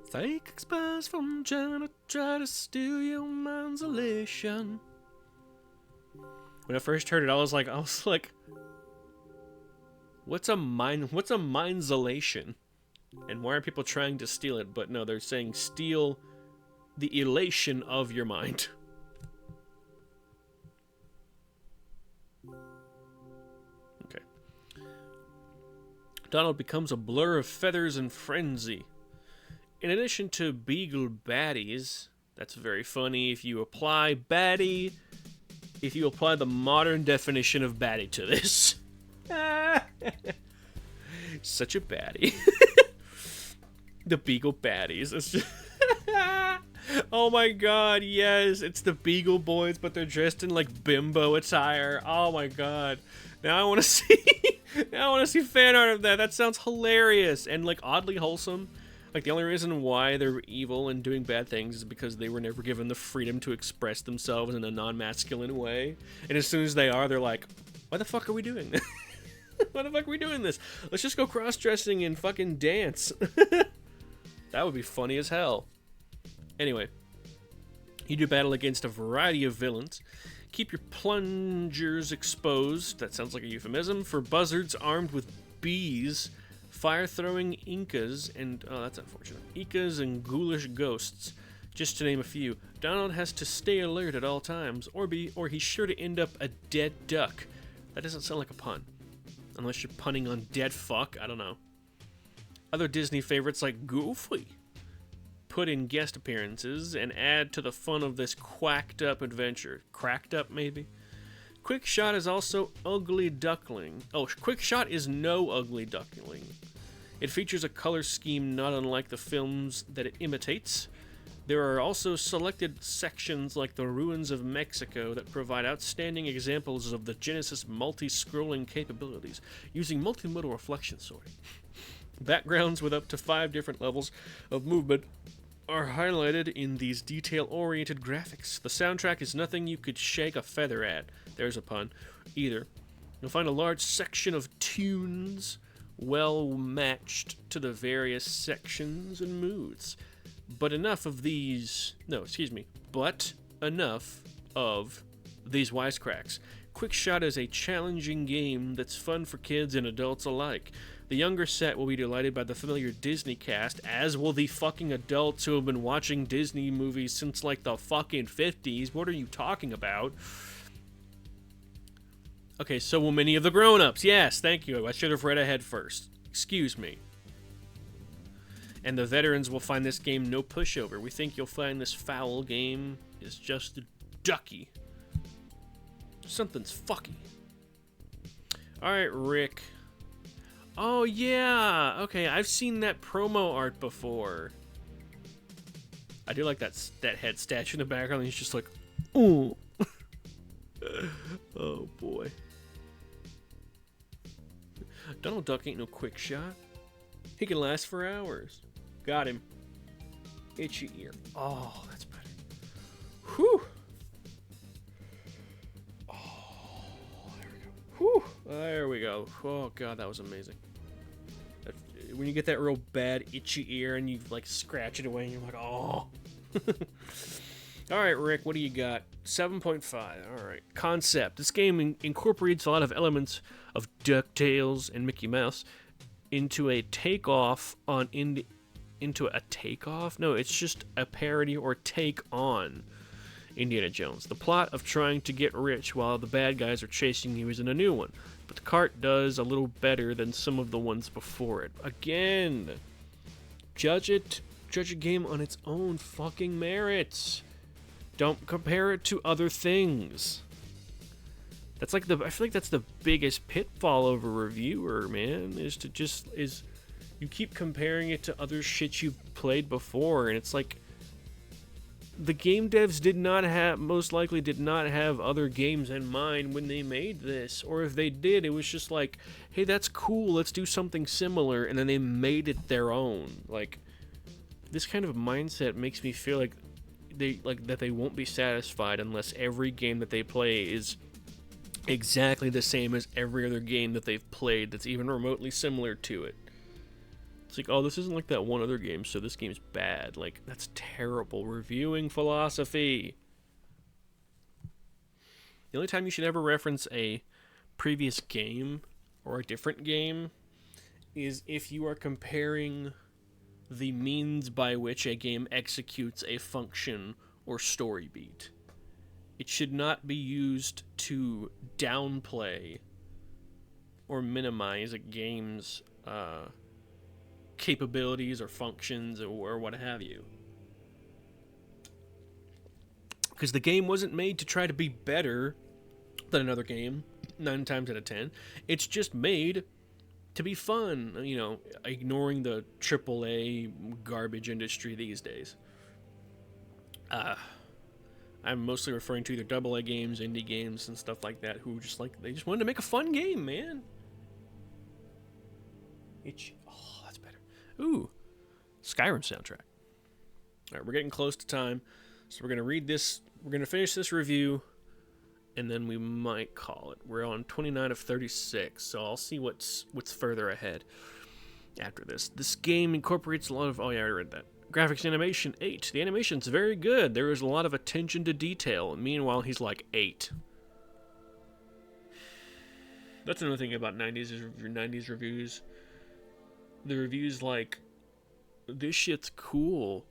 Fake spies from China try to steal your mind's elation. When I first heard it, I was like, what's a mind's elation? And why are people trying to steal it? But no, they're saying steal the elation of your mind. Okay. Donald becomes a blur of feathers and frenzy. In addition to Beagle baddies, that's very funny if you apply baddie, if you apply the modern definition of baddie to this. Such a baddie. The Beagle baddies. It's just oh my god, yes, it's the Beagle Boys, but they're dressed in like bimbo attire. Oh my god. Now I want to see fan art of that. That sounds hilarious and like oddly wholesome. Like the only reason why they're evil and doing bad things is because they were never given the freedom to express themselves in a non-masculine way. And as soon as they are, they're like, why the fuck are we doing this? Why the fuck are we doing this? Let's just go cross-dressing and fucking dance. That would be funny as hell. Anyway, you do battle against a variety of villains. Keep your plungers exposed, that sounds like a euphemism, for buzzards armed with bees, fire-throwing Incas, and, oh, that's unfortunate, Icas and ghoulish ghosts, just to name a few. Donald has to stay alert at all times, or he's sure to end up a dead duck. That doesn't sound like a pun. Unless you're punning on dead fuck, I don't know. Other Disney favorites like Goofy put in guest appearances and add to the fun of this quacked up adventure. Cracked up, maybe? Quick Shot is also Ugly Duckling. Oh, Quick Shot is no Ugly Duckling. It features a color scheme not unlike the films that it imitates. There are also selected sections like the Ruins of Mexico that provide outstanding examples of the Genesis multi-scrolling capabilities using multimodal reflection sorting. Backgrounds with up to 5 different levels of movement are highlighted in these detail-oriented graphics. The soundtrack is nothing you could shake a feather at. There's a pun. Either. You'll find a large section of tunes well matched to the various sections and moods. But enough of these wisecracks. Quick Shot is a challenging game that's fun for kids and adults alike. The younger set will be delighted by the familiar Disney cast, as will the fucking adults who have been watching Disney movies since like the fucking 50s. What are you talking about? Okay, so will many of the grown-ups. Yes, thank you. I should have read ahead first. Excuse me. And the veterans will find this game no pushover. We think you'll find this foul game is just ducky. Something's fucky. Alright, Rick. Oh, yeah. Okay, I've seen that promo art before. I do like that head statue in the background. He's just like, ooh. Oh, boy. Donald Duck ain't no quick shot. He can last for hours. Got him. Itchy ear. Oh, that's better. Whew. Oh, there we go. Whew. There we go. Oh, God, that was amazing. When you get that real bad itchy ear and you, like, scratch it away and you're like, oh. Alright, Rick, what do you got? 7.5. Alright. Concept. This game incorporates a lot of elements of DuckTales and Mickey Mouse into a takeoff on into a takeoff? No, it's just a parody or take on Indiana Jones. The plot of trying to get rich while the bad guys are chasing you is in a new one, but the cart does a little better than some of the ones before it. Again, judge a game on its own fucking merits. Don't compare it to other things. That's like I feel like that's the biggest pitfall of a reviewer, man, is you keep comparing it to other shit you've played before, and it's like the game devs most likely did not have other games in mind when they made this, or if they did, it was just like, hey, that's cool, let's do something similar, and then they made it their own. Like, this kind of mindset makes me feel like they won't be satisfied unless every game that they play is exactly the same as every other game that they've played that's even remotely similar to it. It's like, oh, this isn't like that one other game, so this game's bad. Like, that's terrible reviewing philosophy. The only time you should ever reference a previous game or a different game is if you are comparing the means by which a game executes a function or story beat. It should not be used to downplay or minimize a game's capabilities or functions or what have you. Because the game wasn't made to try to be better than another game 9 times out of 10. It's just made to be fun, you know, ignoring the AAA garbage industry these days. I'm mostly referring to either AA games, indie games, and stuff like that, who just like, they just wanted to make a fun game, man. Oh, that's better. Ooh, Skyrim soundtrack. All right, we're getting close to time, so we're gonna read this. We're gonna finish this review, and then we might call it. We're on 29 of 36, so I'll see what's further ahead after this. This game incorporates a lot of. Oh yeah, I read that. Graphics animation 8. The animation's very good. There is a lot of attention to detail. Meanwhile, he's like 8. That's another thing about 90s reviews. The reviews like, this shit's cool,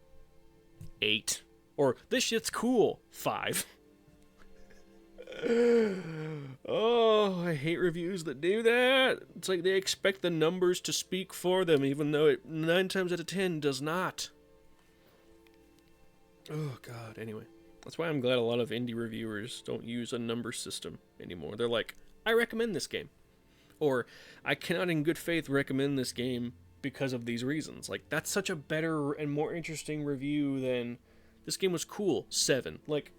8. Or, this shit's cool, 5. Oh, I hate reviews that do that. It's like they expect the numbers to speak for them, even though it 9 times out of 10 does not. Oh, God. Anyway, that's why I'm glad a lot of indie reviewers don't use a number system anymore. They're like, I recommend this game. Or, I cannot in good faith recommend this game because of these reasons. Like, that's such a better and more interesting review than, this game was cool, 7. Like,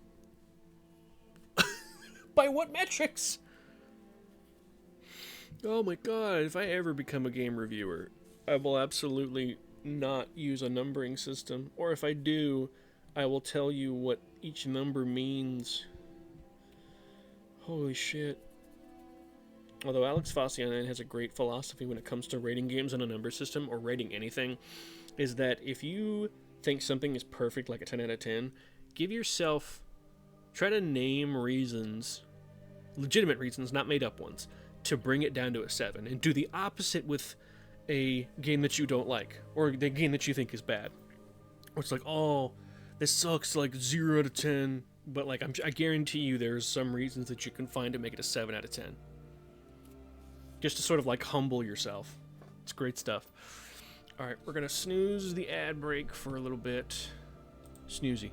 by what metrics? Oh my God, if I ever become a game reviewer, I will absolutely not use a numbering system. Or if I do, I will tell you what each number means. Holy shit. Although Alex Fossianen has a great philosophy when it comes to rating games on a number system, or rating anything, is that if you think something is perfect, like a 10 out of 10, give yourself, try to name reasons, legitimate reasons, not made up ones, to bring it down to a 7, and do the opposite with a game that you don't like, or the game that you think is bad. Or it's like, oh, this sucks, like 0 out of 10, but like I guarantee you there's some reasons that you can find to make it a 7 out of 10. Just to sort of like humble yourself. It's great stuff. Alright, we're gonna snooze the ad break for a little bit. Snoozy.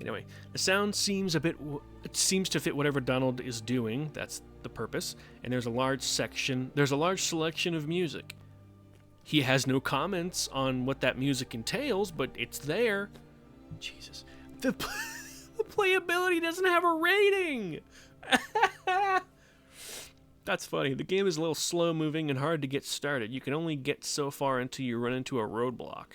Anyway, the sound seems to fit whatever Donald is doing. That's the purpose. And there's a large selection of music. He has no comments on what that music entails, but it's there. Jesus. The playability doesn't have a rating! That's funny. The game is a little slow-moving and hard to get started. You can only get so far until you run into a roadblock.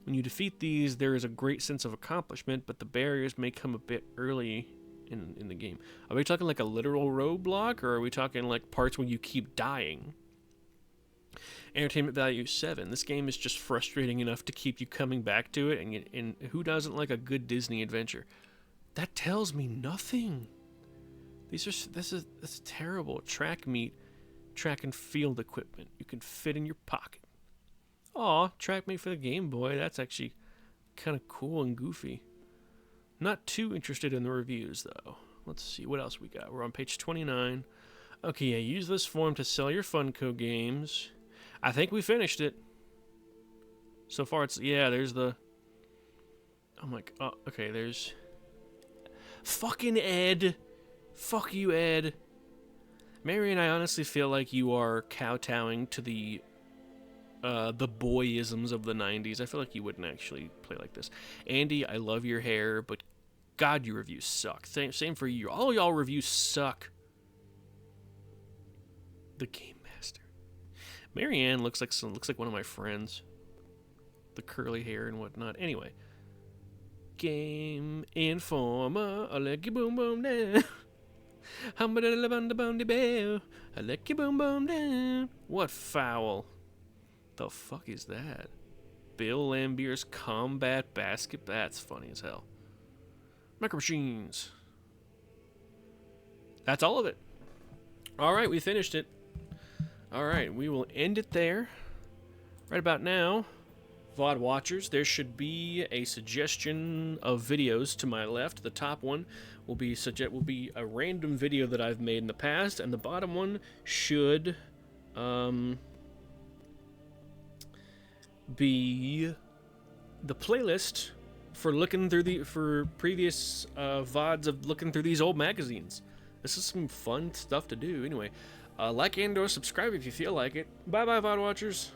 When you defeat these, there is a great sense of accomplishment, but the barriers may come a bit early in the game. Are we talking like a literal roadblock, or are we talking like parts where you keep dying? Entertainment value 7. This game is just frustrating enough to keep you coming back to it, and who doesn't like a good Disney adventure? That tells me nothing. This is terrible. Track meet, track and field equipment. You can fit in your pocket. Aw, track meet for the Game Boy. That's actually kind of cool and goofy. Not too interested in the reviews, though. Let's see, what else we got? We're on page 29. Okay, yeah, use this form to sell your Funko games. I think we finished it. So far, there's the... I'm like, oh, okay, there's... Fucking Ed! Fuck you, Ed. Marion, I honestly feel like you are kowtowing to the boyisms of the 90s. I feel like you wouldn't actually play like this. Andy, I love your hair, but God, your reviews suck. Same for you. All y'all reviews suck. The Game Master. Marianne looks like one of my friends. The curly hair and whatnot. Anyway. Game Informer. I like you boom boom down. I like you boom boom down. What foul? The fuck is that? Bill Lambier's Combat Basket. That's funny as hell. Micro Machines. That's all of it. Alright, we finished it. Alright, we will end it there. Right about now, VOD watchers, there should be a suggestion of videos to my left. The top one will be a random video that I've made in the past, and the bottom one should be the playlist for previous VODs of looking through these old magazines. This is some fun stuff to do. Anyway, like and or subscribe if you feel like it. Bye bye, VOD watchers.